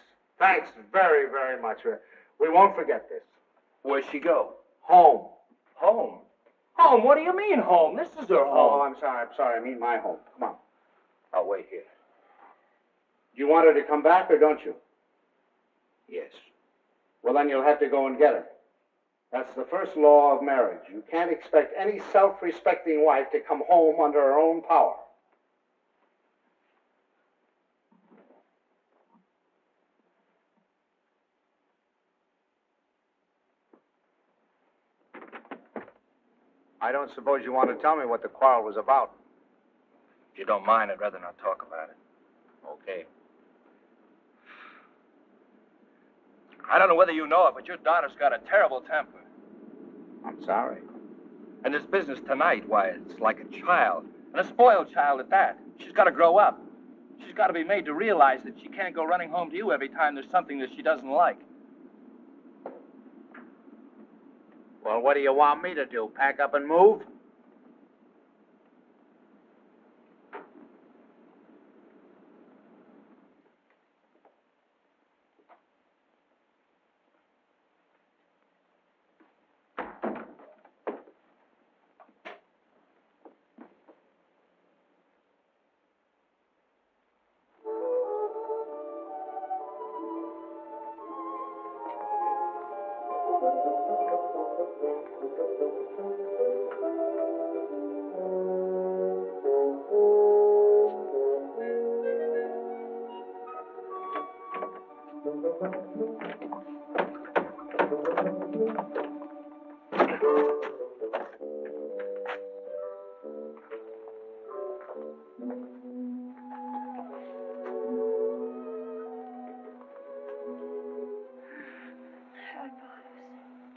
B: very, very much. We won't forget this.
G: Where'd she go?
B: Home.
G: Home? Home? What do you mean home? This is her home.
B: Oh, I'm sorry. I mean my home. Come on.
G: I'll wait here.
B: Do you want her to come back or don't you?
G: Yes.
B: Well, then you'll have to go and get her. That's the first law of marriage. You can't expect any self-respecting wife to come home under her own power. I don't suppose you want to tell me what the quarrel was about.
G: If you don't mind, I'd rather not talk about it.
B: Okay.
G: I don't know whether you know it, but your daughter's got a terrible temper.
B: I'm sorry.
G: And this business tonight, why, it's like a child. And a spoiled child at that. She's got to grow up. She's got to be made to realize that she can't go running home to you every time there's something that she doesn't like.
B: Well, what do you want me to do? Pack up and move?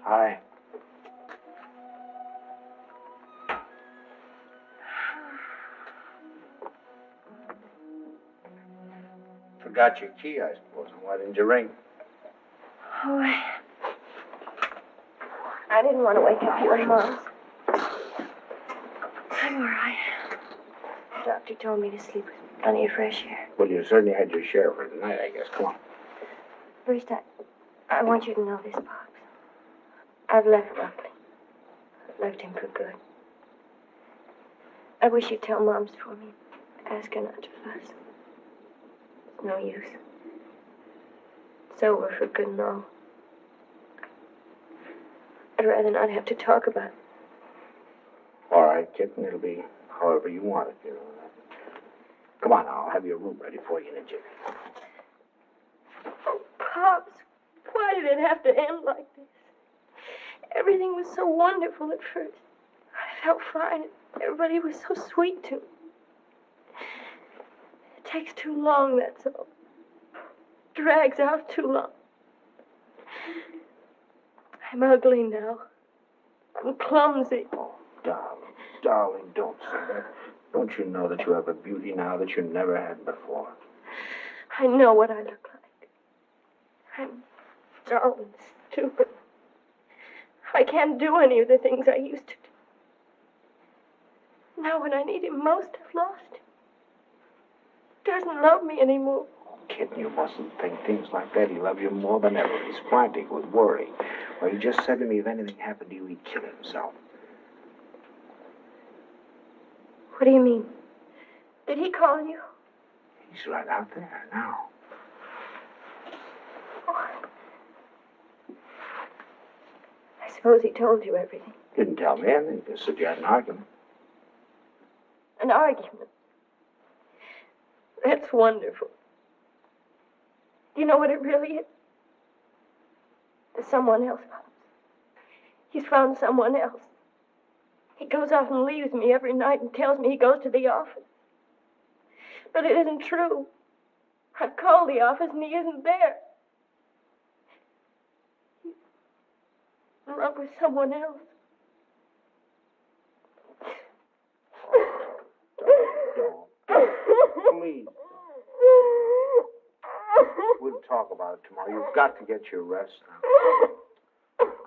B: Hi. Forgot your key, I suppose. And why didn't you ring?
D: Oh, I didn't want to wake up you and Mom. I'm all right. The doctor told me to sleep with plenty of fresh air.
B: Well, you certainly had your share for tonight, I guess. Come on.
D: First, I want you to know this, Pops. I've left Grappling. I've left him for good. I wish you'd tell Mom's for me. Ask her not to fuss. It's no use. It's over for good and all. I'd rather not have to talk about it.
B: All right, kitten. It'll be however you want it, you know. Come on now. I'll have your room ready for you in a jiffy.
D: Oh, Pops, why did it have to end like this? Everything was so wonderful at first. I felt fine. Everybody was so sweet to me. It takes too long, that's all. Drags out too long. I'm ugly now. I'm clumsy.
B: Oh, darling, don't say that. Don't you know that you have a beauty now that you never had before?
D: I know what I look like. I'm dull and stupid. I can't do any of the things I used to do. Now when I need him most, I've lost him. He doesn't love me anymore.
B: Kitten, you mustn't think things like that. He loves you more than ever. He's frantic with worry. Well, he just said to me if anything happened to you, he'd kill himself.
D: What do you mean? Did he call you?
B: He's right out there now.
D: I suppose he told you everything.
B: Didn't tell me anything. Just said you had an argument.
D: An argument? That's wonderful. Do you know what it really is? There's someone else, Pops. He's found someone else. He goes off and leaves me every night and tells me he goes to the office. But it isn't true. I've called the office and he isn't there. He's in love with someone else.
B: Please. We'll talk about it tomorrow. You've got to get your rest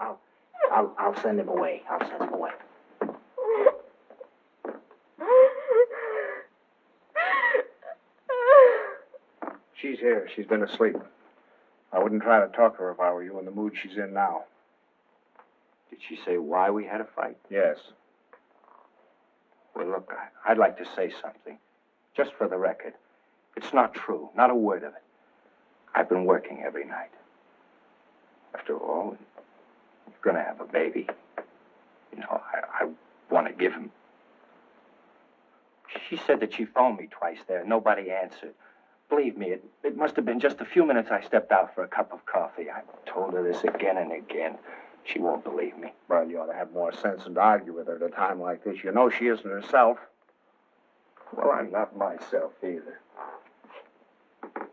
B: now. I'll send him away. I'll send him away. She's here. She's been asleep. I wouldn't try to talk to her if I were you in the mood she's in now.
G: Did she say why we had a fight?
B: Yes.
G: Well, look, I'd like to say something. Just for the record. It's not true. Not a word of it. I've been working every night. After all, you're going to have a baby. You know, I want to give him. She said that she phoned me twice there. Nobody answered. Believe me, it must have been just a few minutes I stepped out for a cup of coffee. I told her this again and again. She won't believe me.
B: Well, you ought to have more sense than to argue with her at a time like this. You know she isn't herself.
G: Well, I'm not myself either.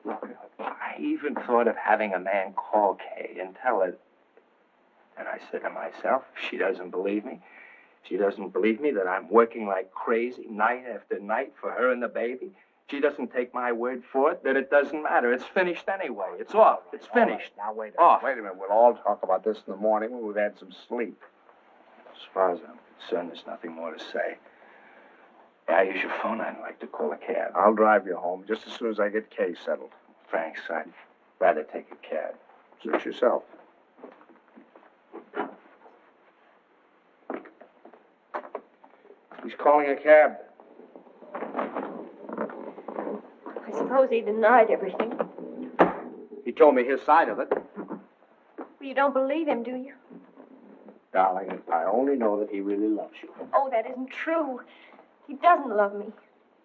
G: Look, I even thought of having a man call Kay and tell her. And I said to myself, if she doesn't believe me, she doesn't believe me that I'm working like crazy night after night for her and the baby. She doesn't take my word for it, that it doesn't matter. It's finished anyway. It's off. It's finished.
B: Now, wait
G: Off.
B: a minute. We'll all talk about this in the morning when we've had some sleep.
G: As far as I'm concerned, there's nothing more to say. May I use your phone? I'd like to call a cab.
B: I'll drive you home just as soon as I get Kay settled.
G: Thanks. I'd rather take a cab.
B: Suit yourself. He's calling a cab.
D: I suppose he denied everything.
B: He told me his side of it.
D: Well, you don't believe him, do you?
B: Darling, I only know that he really loves you.
D: Oh, that isn't true. He doesn't love me.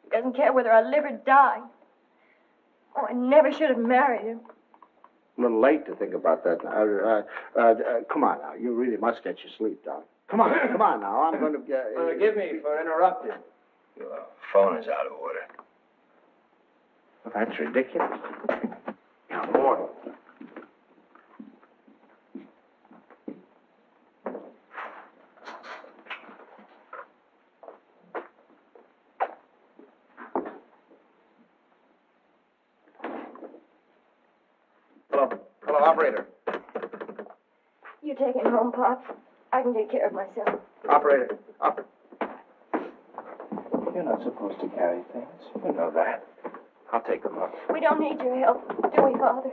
D: He doesn't care whether I live or die. Oh, I never should have married him.
B: A little late to think about that now. Come on now. You really must get your sleep, darling. Come on now. I'm going to...
G: Forgive me for interrupting. Your phone is out of order.
B: Well, that's ridiculous. Now, more.
G: Hello, operator.
D: You take him home, Pop. I can take care of myself.
G: Operator. You're not supposed to carry things. You know that. I'll take them up.
D: We don't need your help, do we, Father?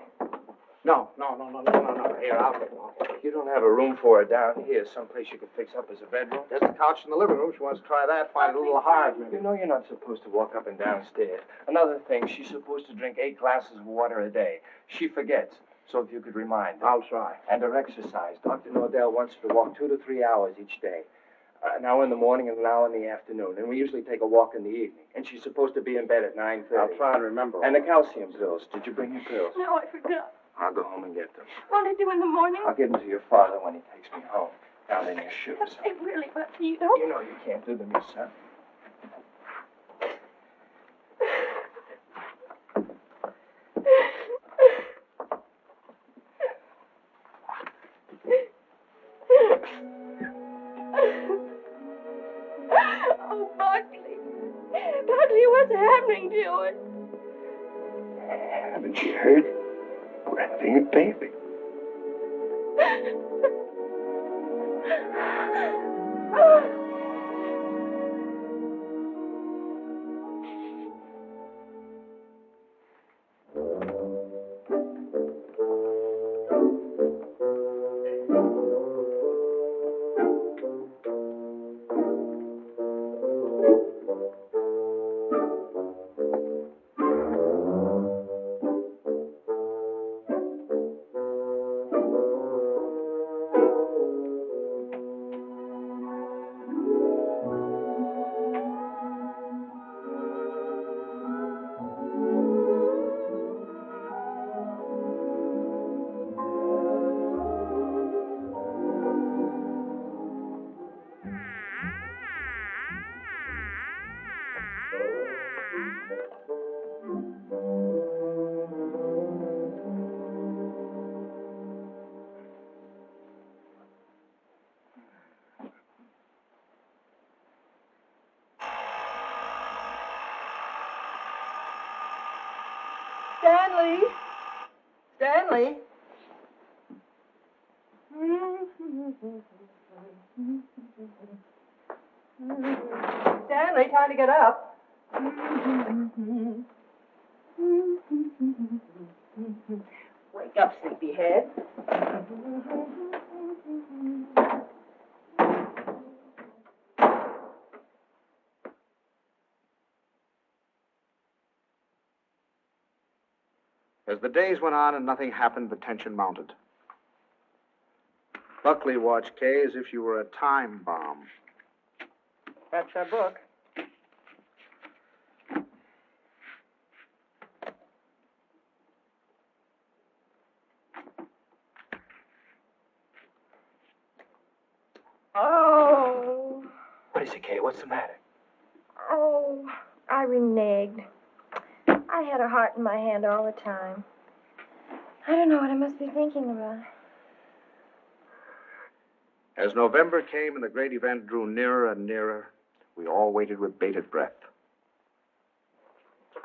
B: No. Here, I'll get along.
G: You don't have a room for her down here, someplace you could fix up as a bedroom?
B: There's a couch in the living room. She wants to try that. Find it a little hard, maybe.
G: You know you're not supposed to walk up and down stairs. Another thing, she's supposed to drink 8 glasses of water a day. She forgets. So if you could remind her.
B: I'll try.
G: And her exercise. Dr. Nordell wants her to walk 2 to 3 hours each day. An hour in the morning and an hour in the afternoon. And we usually take a walk in the evening. And she's supposed to be in bed at 9:30.
B: I'll try and remember.
G: And the calcium pills. Did you bring your pills?
D: No, I forgot.
G: I'll go home and get them.
D: Won't I do in the morning?
G: I'll give them to your father when he takes me home. Down in your shoes.
D: They really must be, you know.
G: You know you can't do them yourself.
D: Oh, Buckley. Buckley, what's happening to us?
G: Haven't you heard? We're having a baby.
A: Stanley? Stanley? Stanley, time to get up. Wake up, sleepyhead.
B: As the days went on and nothing happened, the tension mounted. Buckley watched Kay as if she were a time bomb.
A: That's that book.
G: Oh. What is it, Kay? What's the matter?
D: Oh, I reneged. I had a heart in my hand all the time. I don't know what I must be thinking about.
B: As November came and the great event drew nearer and nearer, we all waited with bated breath. Is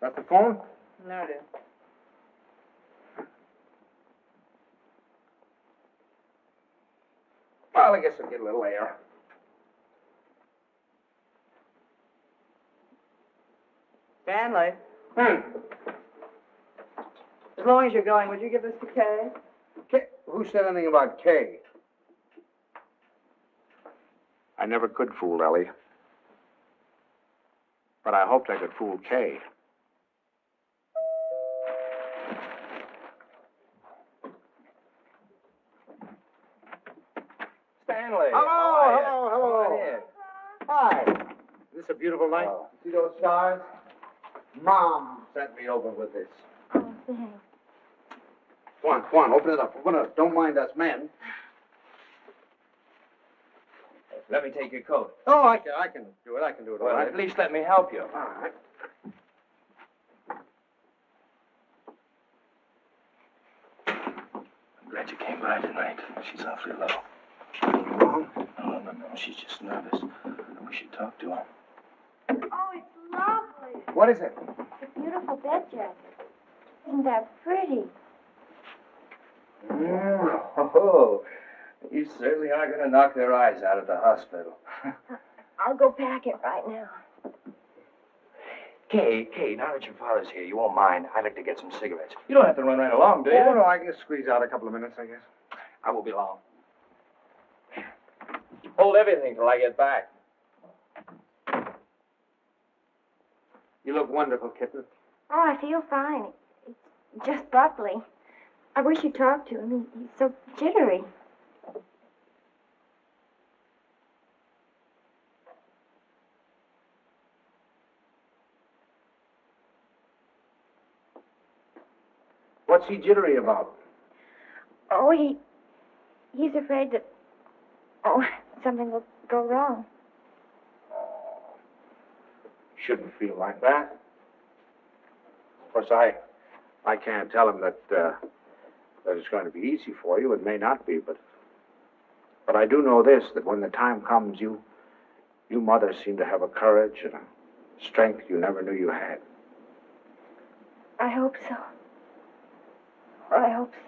B: that the phone?
A: No, dear.
B: Well, I guess I'll get a little air.
A: Stanley. As long as you're going, would you give this to Kay?
B: Kay? Who said anything about Kay? I never could fool Ellie. But I hoped I could fool Kay.
G: Stanley.
B: Hello. Hi. Is this a beautiful night?
G: Oh.
B: See those stars? Mom sent me over with this.
D: Oh, thanks.
B: Come on, open it up. Don't mind us men.
G: Let me take your coat.
B: Oh, I can do it. All
G: Well,
B: right.
G: at least let me help you.
B: All right.
G: I'm glad you came by tonight. She's awfully low.
B: Anything wrong?
G: No. She's just nervous. I wish you'd talk to her.
D: Oh, it's lovely.
B: What is it?
D: It's a beautiful bed jacket. Isn't that pretty?
G: Oh, you certainly are going to knock their eyes out at the hospital.
D: I'll go pack it right now.
G: Kay, now that your father's here, you won't mind. I'd like to get some cigarettes. You don't have to run right along, do you?
B: Oh, no, I can squeeze out a couple of minutes, I guess.
G: I won't be long. Hold everything till I get back.
B: You look wonderful, kitten.
D: Oh, I feel fine. It's just Buckley. I wish you'd talk to him. He's so jittery.
B: What's he jittery about?
D: Oh, he's afraid that, something will go wrong.
B: Shouldn't feel like that. Of course, I can't tell him that it's going to be easy for you. It may not be, but I do know this, that when the time comes, you mothers seem to have a courage and a strength you never knew you had.
D: I hope so. I hope so.
B: As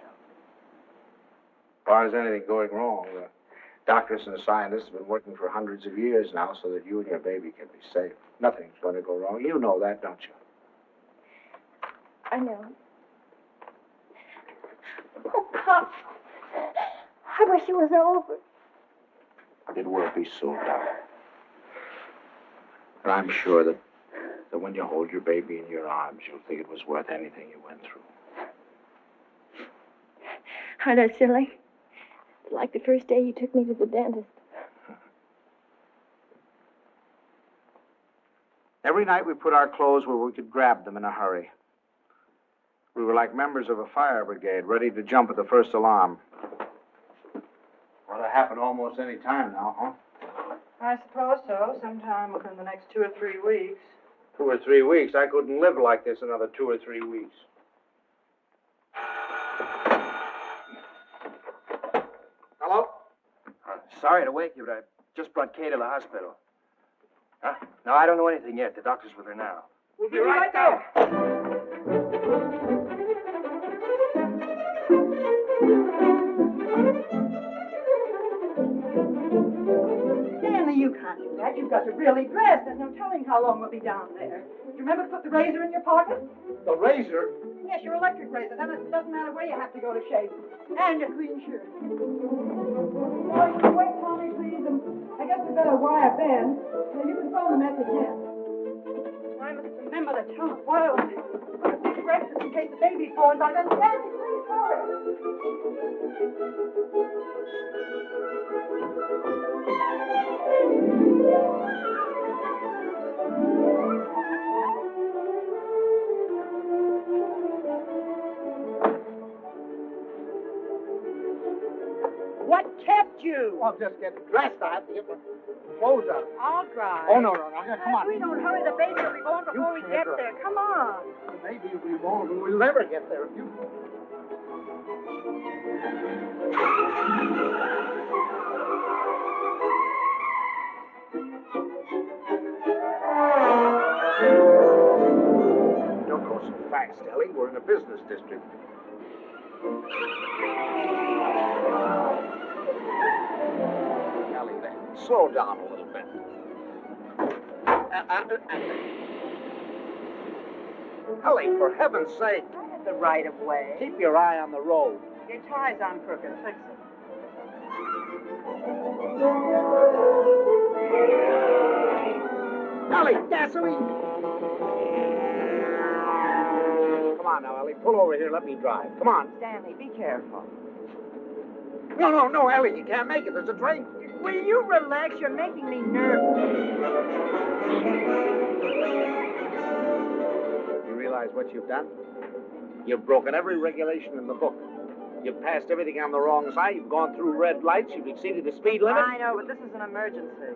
B: far as anything going wrong, the doctors and the scientists have been working for hundreds of years now so that you and your baby can be safe. Nothing's going to go wrong. You know that, don't you?
D: I know. Oh, Pop. I wish it was over.
B: It will be soon, darling. And I'm sure that when you hold your baby in your arms, you'll think it was worth anything you went through.
D: I know, silly. It's like the first day you took me to the dentist.
B: Every night we put our clothes where we could grab them in a hurry. We were like members of a fire brigade, ready to jump at the first alarm. Well, it happen almost any time now, huh?
A: I suppose so. Sometime within the next 2 or 3 weeks.
B: 2 or 3 weeks. I couldn't live like this another 2 or 3 weeks. Hello?
G: Sorry to wake you, but I just brought Kay to the hospital. Huh? No, I don't know anything yet. The doctor's with her now.
B: We'll be right there.
A: Stanley, you can't do that. You've got to really dress. There's no telling how long we'll be down there. Do you remember to put the razor in your pocket?
F: The razor?
A: Yes, your electric razor. Then it doesn't matter where you have to go to shave. And your clean shirt. Wait, Tommy, please. And I guess we better wire Ben. Now, you can phone the message in. I must remember to tell the wild big breakfast in case the baby's born by then. Stanley, please hurry. What kept you?
B: I'm just getting dressed. I have to get my clothes on.
A: I'll drive.
B: Oh, no. Come on.
A: If we don't hurry, the baby will be born before we get there. Come on.
B: Maybe we won't. We'll never get there if you... Don't go so fast, Ellie. We're in a business district. Ellie, then. Slow down a little bit. Ellie, for heaven's sake.
A: I had the right of way.
B: Keep your eye on the road.
A: Your tie's on crooked. Fix it.
B: Ellie, gasoline! Come on now, Ellie. Pull over here. Let me drive. Come on.
A: Stanley, be careful.
B: No, Ellie. You can't make it. There's a train.
A: Will you relax? You're making me nervous.
B: You realize what you've done? You've broken every regulation in the book. You've passed everything on the wrong side. You've gone through red lights. You've exceeded the speed limit.
A: I know, but this is an emergency.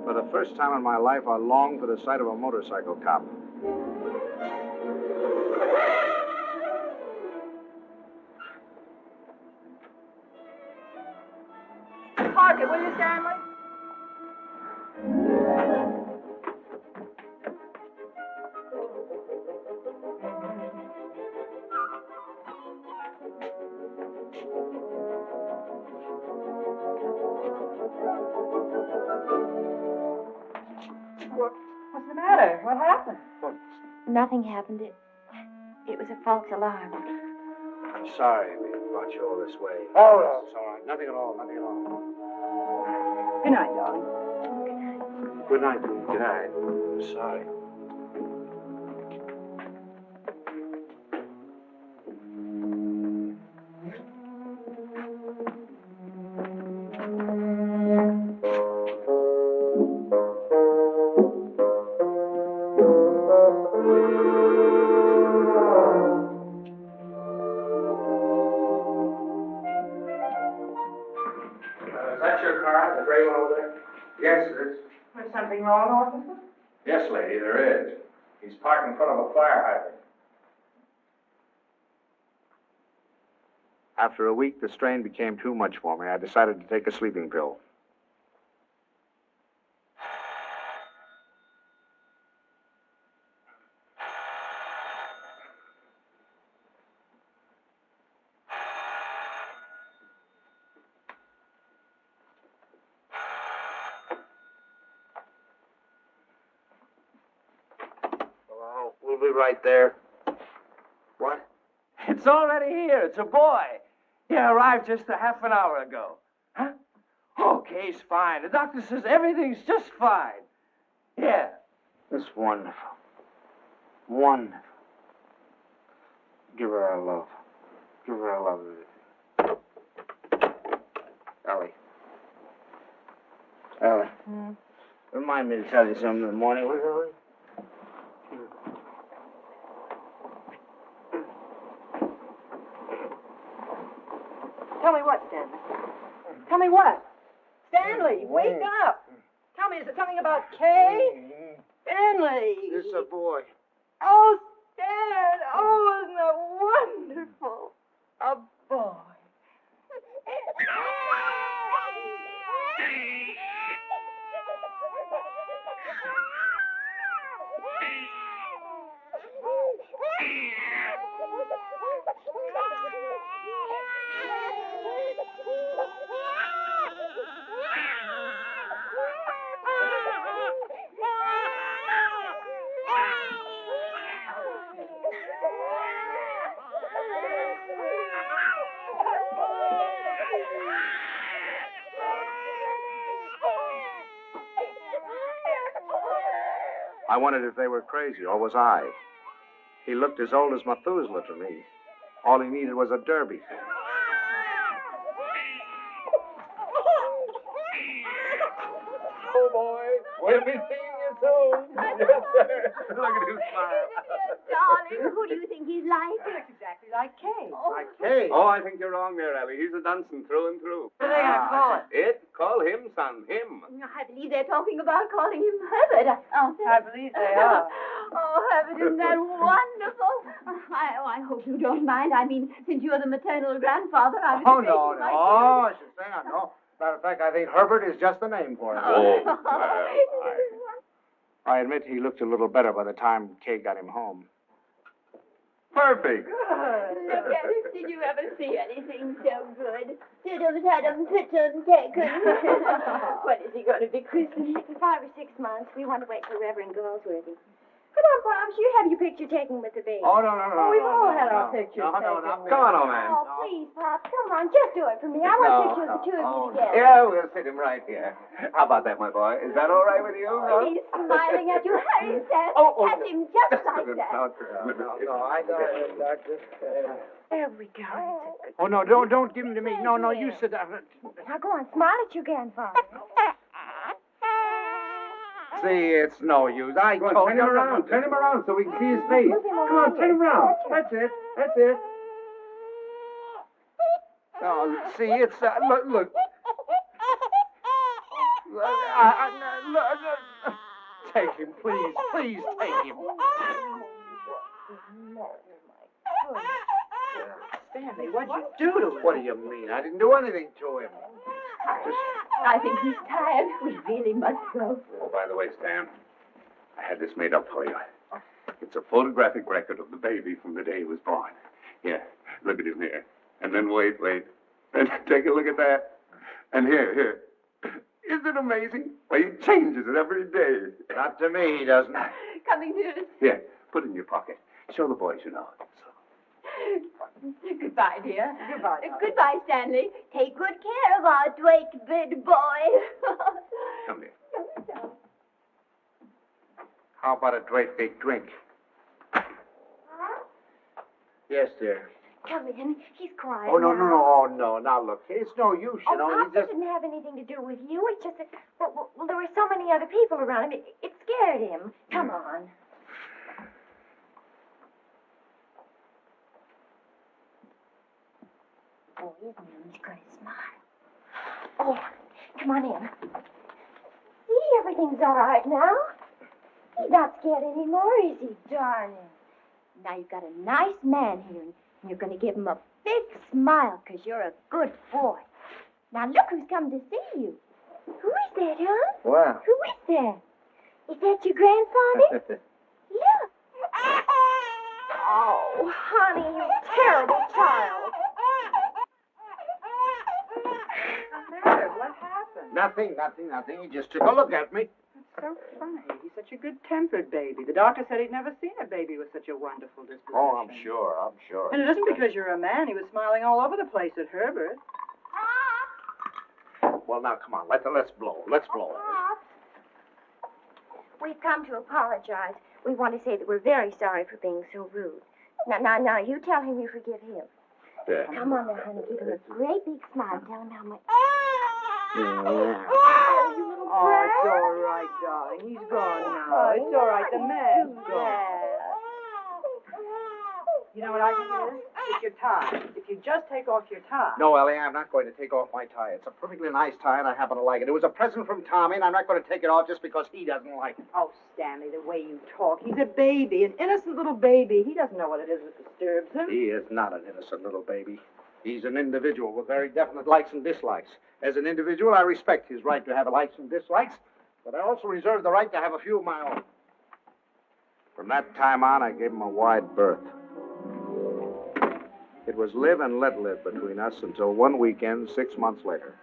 B: For the first time in my life, I long for the sight of a motorcycle cop.
A: Park it, will you, Stanley? What's the matter? What happened?
D: Nothing happened. It was a false alarm.
G: I'm sorry we brought you all this way.
B: Oh, no, it's all right. Nothing at all.
A: Good night, darling.
G: Good night. Good night. I'm sorry.
A: There's something wrong, officer?
F: Yes, lady, there is. He's parked in front of a fire hydrant.
B: After a week, the strain became too much for me. I decided to take a sleeping pill. Hello, we'll be right there. What?
C: It's already here. It's a boy. He arrived just a half an hour ago. Huh? Okay, he's fine. The doctor says everything's just fine. Yeah.
B: It's wonderful. Wonderful. Give her our love. Give her our love. Ellie. Ellie. Remind me to tell you something in the morning, will you, Ellie?
A: Tell me what, Stanley? Tell me what? Stanley, wake up! Tell me, is it something about Kay? Stanley!
B: It's a boy.
A: Oh, Stan! Oh, isn't that wonderful? A boy.
B: I wondered if they were crazy, or was I? He looked as old as Methuselah to me. All he needed was a derby.
F: Oh, boy. We'll be seeing you soon. Yes, sir. Look at him smile.
D: Darling, who do you think he's like?
A: He looks exactly like Kay.
B: Like Kay.
E: Oh, I think you're wrong there, Ellie. He's a Dunstan through and through.
A: What are they going to call it?
E: It? Call him, son. Him.
D: I believe they're talking about calling him Herbert. Oh,
A: I believe they are.
D: Oh, Herbert, isn't that wonderful? I hope you don't mind. I mean, since you're the maternal grandfather, I was
B: Oh,
D: thinking
B: no, no.
D: myself.
B: Oh, I should say no. Matter of fact, I think Herbert is just the name for him. I admit he looked a little better by the time Kay got him home.
E: Perfect.
D: Look at him. Did you ever see anything so good? Should have had him pictures taken. When is he going to be christened? In 5 or 6 months. We want to wait for Reverend Galsworthy. Come on, Pops. You have your picture taken with the baby.
B: Oh, no.
A: Oh, we've all had our pictures
B: No.
A: taken.
E: Come on, old man.
D: Oh, please, Pops. Come on. Just do it for me. I want pictures of the two of you together.
G: Yeah, we'll sit him right here. How about that, my boy? Is that all right with you?
D: Oh, he's smiling at you. Hurry, Sam. Pat him just like that.
B: No, I don't, Doctor.
D: There we go.
B: Oh, no, don't give him to me. No, you sit down.
D: Now go on. Smile at your grandfather.
B: See, it's no use. I told
E: Turn him
B: you.
E: around. Turn him around so we can see his face. Come on, turn him around. That's it.
B: Oh, see, it's, look. Look. Take him, please. Please take him.
A: Stanley, what'd you do to him?
B: What do you mean? I didn't do anything to him.
D: I think he's tired. We really must go.
E: Oh, by the way, Stan, I had this made up for you. It's a photographic record of the baby from the day he was born. Here, look at him here. And then wait. And take a look at that. And here. Isn't it amazing? Why, he changes it every day.
B: Not to me, he doesn't.
D: Coming to...
E: Here, put it in your pocket. Show the boys you know.
D: Goodbye, dear.
A: Goodbye.
D: Goodbye, Stanley. Take good care of our great big boy.
E: Come here.
B: How about a great big drink? Yes, dear.
D: Come in. He's crying.
B: Oh, no.
D: now.
B: Oh, no. Now, look, it's no use, you know.
D: Pop, it didn't have anything to do with you. It's just that, well, there were so many other people around him. It scared him. Come on. Oh, isn't he? He's going to smile. Oh, come on in. See, everything's all right now. He's not scared anymore, is he, darling? Now you've got a nice man here, and you're going to give him a big smile because you're a good boy. Now look who's come to see you. Who is that, huh?
B: Wow.
D: Who is that? Is that your grandfather? Look. Oh, honey, you terrible child.
A: What happened?
B: Nothing. He just took a look at me.
A: That's so funny. He's such a good-tempered baby. The doctor said he'd never seen a baby with such a wonderful disposition.
B: Oh, I'm sure.
A: And it isn't because you're a man. He was smiling all over the place at Herbert.
B: Well, now, come on. Let's blow. Let's blow.
D: We've come to apologize. We want to say that we're very sorry for being so rude. Now, you tell him you forgive him.
E: Yeah.
D: Come on now, honey. Give him a great big smile. Tell him how much...
A: Oh, it's all right, darling. He's gone now. It's all right. The man's gone. You know what I think it is? It's your tie. If you just take off your tie.
B: No, Ellie, I'm not going to take off my tie. It's a perfectly nice tie, and I happen to like it. It was a present from Tommy, and I'm not going to take it off just because he doesn't like it.
A: Oh, Stanley, the way you talk. He's a baby, an innocent little baby. He doesn't know what it is that disturbs him.
B: He is not an innocent little baby. He's an individual with very definite likes and dislikes. As an individual, I respect his right to have likes and dislikes, but I also reserve the right to have a few of my own. From that time on, I gave him a wide berth. It was live and let live between us until one weekend 6 months later.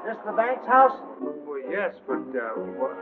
B: This the Banks house?
E: Well, yes, but, what...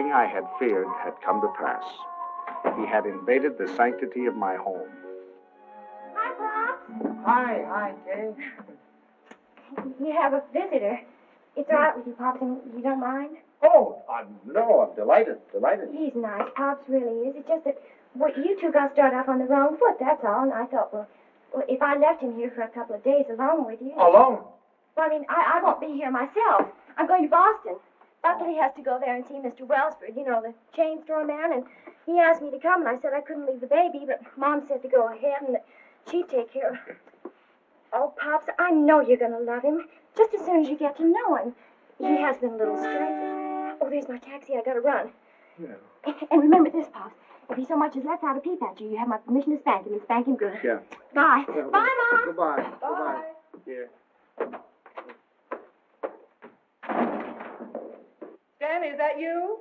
B: thing I had feared had come to pass. He had invaded the sanctity of my home.
D: Hi, Pops.
C: Hi, Kay.
D: You have a visitor. It's all right with you, Pops, and you don't mind?
B: Oh, no, I'm delighted.
D: He's nice. Pops really is. It's just that you two got started off on the wrong foot, that's all. And I thought, well, if I left him here for a couple of days alone with you...
B: Alone?
D: Well, I mean, I won't be here myself. I'm going to Boston. Buckley has to go there and see Mr. Wellsford, you know, the chain store man, and he asked me to come, and I said I couldn't leave the baby, but Mom said to go ahead and that she'd take care of him. Oh, Pops, I know you're going to love him, just as soon as you get to know him. He has been a little strange. Oh, there's my taxi. I got to run.
B: Yeah.
D: And remember this, Pops. If he so much as lets out a peep at you, you have my permission to spank him, and spank him good.
B: Yeah.
D: Bye.
B: Yeah.
D: Bye, Mom.
B: Goodbye.
D: Bye.
B: Goodbye. Dear.
A: Stanley, is that you?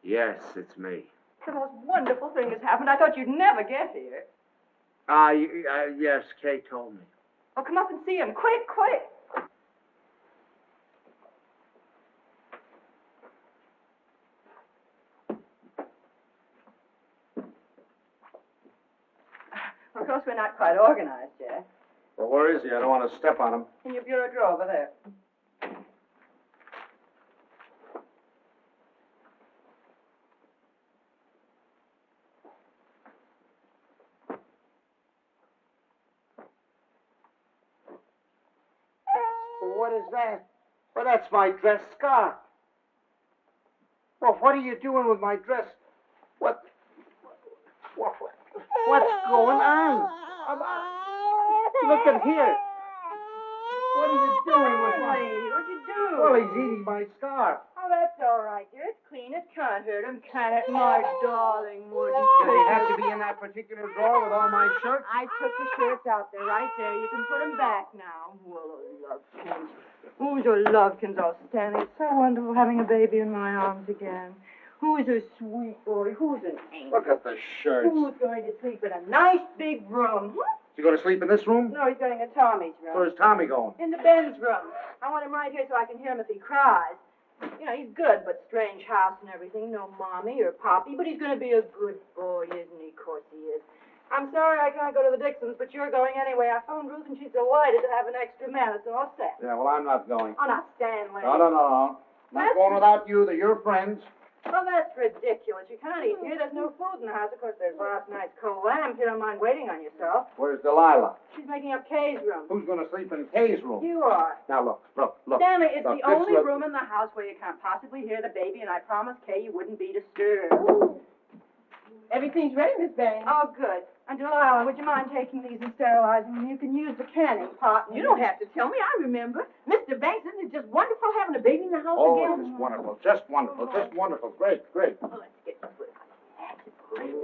B: Yes, it's me.
A: The most wonderful thing has happened. I thought you'd never get here.
B: Yes, Kay told me.
A: Oh, come up and see him. Quick. Of course, we're not quite organized yet.
B: Well, where is he? I don't want to step on him.
A: In your bureau drawer over there.
B: What is that? Well, that's my dress scarf. Well, what are you doing with my dress? What's going on? Look at here. What are you doing with my...
A: What'd you do?
B: Well, he's eating my scarf.
A: Oh, that's all right, dear. It's clean. It can't hurt him, can it? My darling wouldn't.
B: Does he have to be in that particular drawer with all my shirts?
A: I took the shirts out there, right there. You can put them back now. Well, Lovekins. Who's your Lovekins? Oh, Stanley, it's so wonderful having a baby in my arms again. Who's a sweet boy? Who's an angel?
B: Look at the shirts.
A: Who's going to sleep in a nice big room?
B: Is he going to sleep in this room?
A: No, he's going to Tommy's room.
B: Where's Tommy going?
A: In the Ben's room. I want him right here so I can hear him if he cries. You know, he's good, but strange house and everything. No mommy or poppy, but he's going to be a good boy, isn't he? Of course he is. I'm sorry I can't go to the Dixons, but you're going anyway. I phoned Ruth, and she's delighted to have an extra man. It's all set.
B: Yeah, well, I'm not going.
A: Oh, now, Stanley.
B: No. Not going without you. They're your friends.
A: Well, that's ridiculous. You can't eat here. There's no food in the house. Of course, there's last night's cold lamb. If you don't mind waiting on yourself.
B: Where's Delilah?
A: She's making up Kay's room.
B: Who's going to sleep in Kay's room?
A: You are.
B: Now, look.
A: Stanley, it's
B: Look,
A: the only room in the house where you can't possibly hear the baby, and I promised Kay you wouldn't be disturbed.
H: Everything's ready, Miss Banks.
A: Oh, good. And Delilah, would you mind taking these and sterilizing them? You can use the canning pot.
H: You don't have to tell me. I remember. Mr. Banks, isn't it just wonderful having a baby in the house
B: Oh,
H: again?
B: it's wonderful. Just wonderful. Just wonderful. Great.
H: Oh, let's get to it. That's great.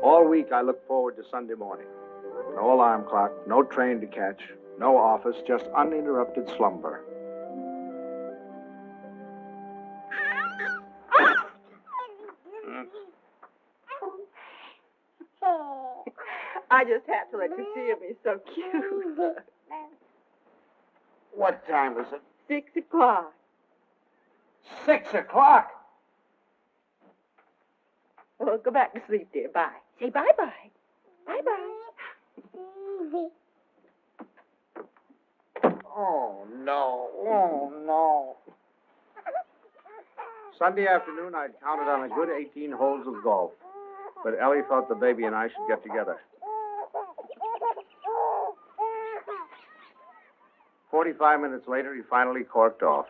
B: All week I looked forward to Sunday morning. No alarm clock, no train to catch, no office, just uninterrupted slumber.
A: I just had to let you see him. He's so cute.
B: What time is it?
A: 6 o'clock.
B: 6 o'clock.
A: Well, go back to sleep, dear. Bye. Say bye-bye. Bye-bye.
B: Oh, no. Oh, no. Sunday afternoon, I'd counted on a good 18 holes of golf. But Ellie thought the baby and I should get together. 45 minutes later, he finally corked off.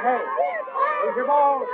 B: Hey, where's your ball?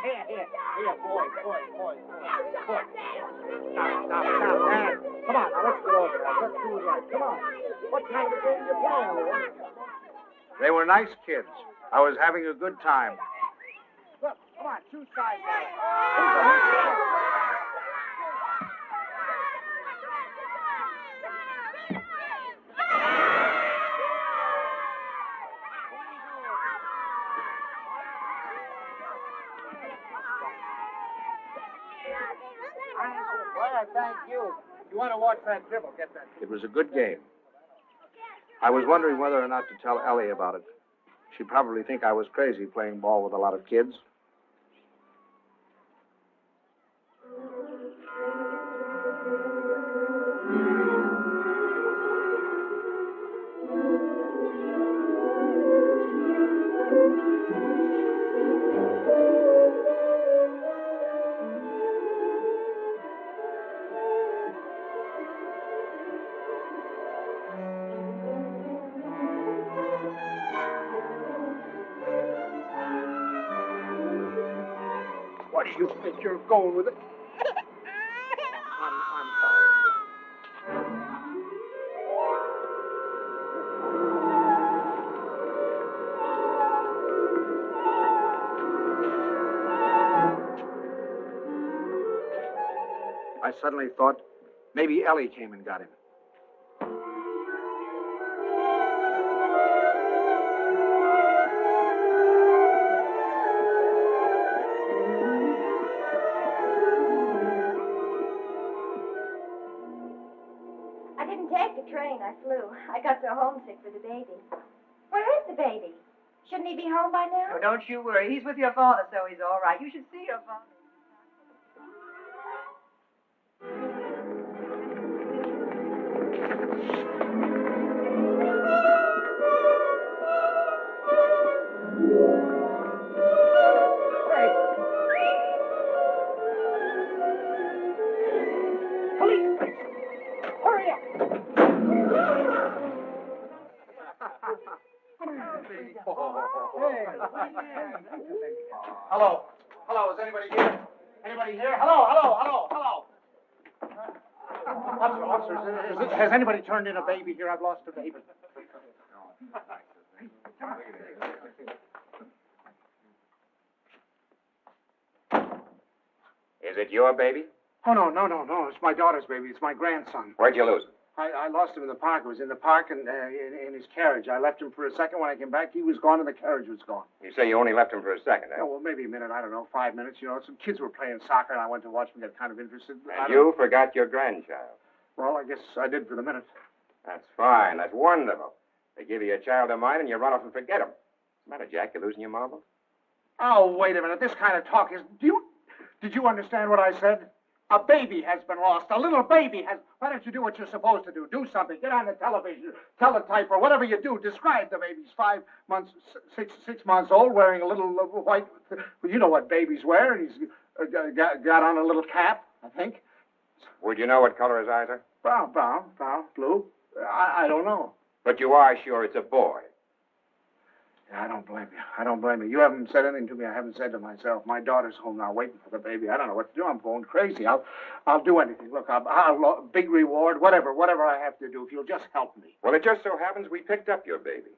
B: Here, boy. Stop, Dad. Come on, now let's get over there. Let's do it right. Come on. What kind of a game you playing? They were nice kids. I was having a good time. Look, come on, two sides. Thank you. You want to watch that dribble? Get that. It was a good game. I was wondering whether or not to tell Ellie about it. She'd probably think I was crazy playing ball with a lot of kids. What do you think you're going with it? I'm sorry. I suddenly thought maybe Ellie came and got him.
D: I didn't take the train. I flew. I got so homesick for the baby. Where is the baby? Shouldn't he be home by now?
A: Oh, don't you worry. He's with your father, so he's all right. You should see your father.
B: Hello, is anybody here? Anybody here? Hello. Officer, has anybody turned in a baby here? I've lost a baby.
G: Is it your baby?
I: Oh, no. It's my daughter's baby. It's my grandson.
G: Where'd you lose him?
I: I lost him in the park. I was in the park and in his carriage. I left him for a second. When I came back, he was gone and the carriage was gone.
G: You say you only left him for a second, eh?
I: Oh, well, maybe a minute. I don't know, 5 minutes. You know, some kids were playing soccer, and I went to watch them, get kind of interested.
G: And you forgot your grandchild.
I: Well, I guess I did for the minute.
G: That's fine. That's wonderful. They give you a child of mine, and you run off and forget him. What's the matter, Jack? You losing your marbles?
I: Oh, wait a minute. This kind of talk is... Did you understand what I said? A baby has been lost. A little baby has... Why don't you do what you're supposed to do? Do something. Get on the television. Teletype or whatever you do. Describe the baby. He's 5 months, 6 months old, wearing a little white... Well, you know what babies wear. He's got on a little cap, I think.
G: Would you know what color his eyes are?
I: Brown, blue. I don't know.
G: But you are sure it's a boy.
I: I don't blame you. You haven't said anything to me I haven't said to myself. My daughter's home now waiting for the baby. I don't know what to do. I'm going crazy. I'll do anything. Look, I'll big reward, whatever I have to do, if you'll just help me.
G: Well, it just so happens we picked up your baby.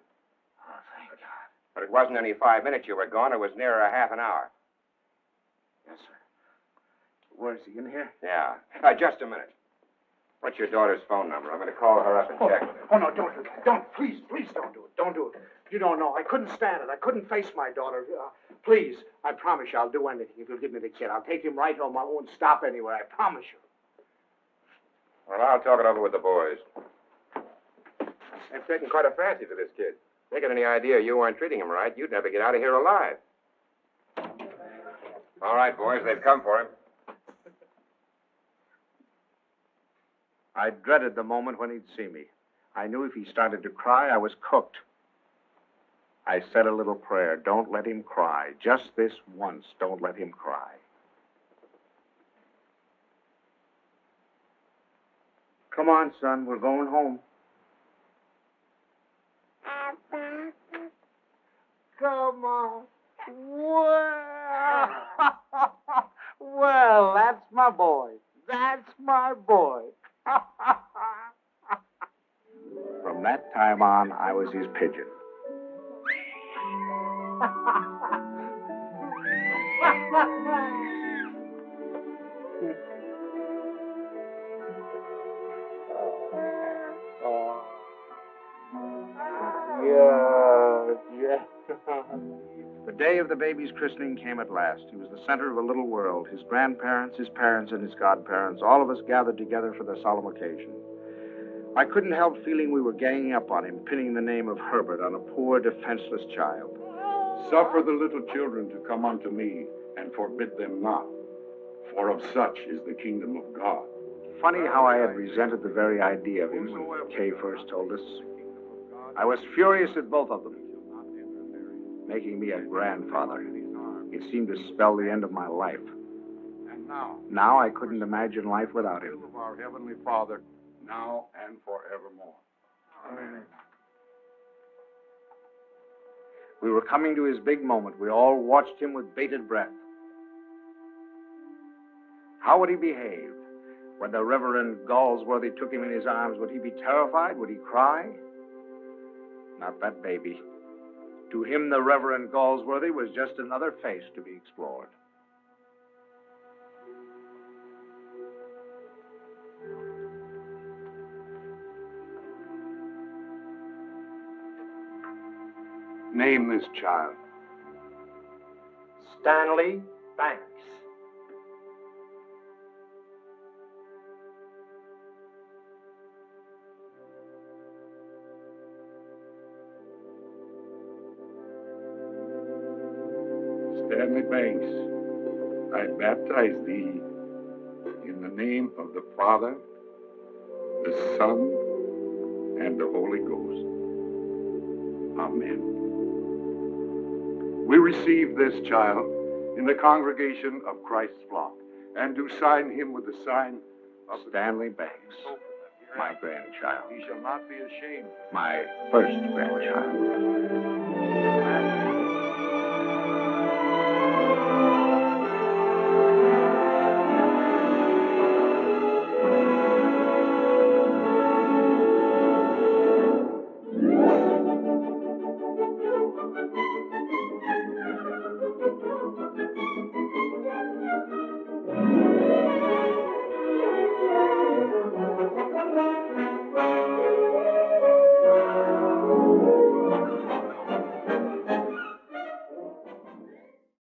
I: Oh, thank God.
G: But it wasn't only 5 minutes you were gone. It was nearer a half an hour.
I: Yes, sir. Where is he? In here?
G: Yeah. Just a minute. What's your daughter's phone number? I'm going to call her up and check with her.
I: Oh, no, don't do that. Please don't do it. Don't do it. You don't know. I couldn't stand it. I couldn't face my daughter. Please, I promise you I'll do anything if you'll give me the kid. I'll take him right home. I won't stop anywhere. I promise you.
G: Well, I'll talk it over with the boys. They've taken quite a fancy to this kid. They got any idea you weren't treating him right, you'd never get out of here alive. All right, boys, they've come for him.
B: I dreaded the moment when he'd see me. I knew if he started to cry, I was cooked. I said a little prayer. Don't let him cry. Just this once, don't let him cry. Come on, son. We're going home. Come on. Well, that's my boy. That's my boy. From that time on, I was his pigeon. The day of the baby's christening came at last. He was the center of a little world. His grandparents, his parents, and his godparents, all of us gathered together for the solemn occasion. I couldn't help feeling we were ganging up on him, pinning the name of Herbert on a poor, defenseless child.
J: Suffer the little children to come unto me, and forbid them not, for of such is the kingdom of God.
B: Funny how I had resented the very idea of him when Kay first told us. I was furious at both of them. Making me a grandfather. It seemed to spell the end of my life.
J: And
B: now I couldn't imagine life without him.
J: of our Heavenly Father, now and forevermore.
B: Amen. We were coming to his big moment. We all watched him with bated breath. How would he behave? When the Reverend Galsworthy took him in his arms, would he be terrified? Would he cry? Not that baby. To him, the Reverend Galsworthy was just another face to be explored.
J: Name this child.
G: Stanley Banks.
J: Stanley Banks, I baptize thee in the name of the Father, the Son, and the Holy Ghost. Amen. We receive this child in the congregation of Christ's flock, and do sign him with the sign of
B: Stanley Banks, my grandchild.
J: He shall not be ashamed.
B: My first grandchild.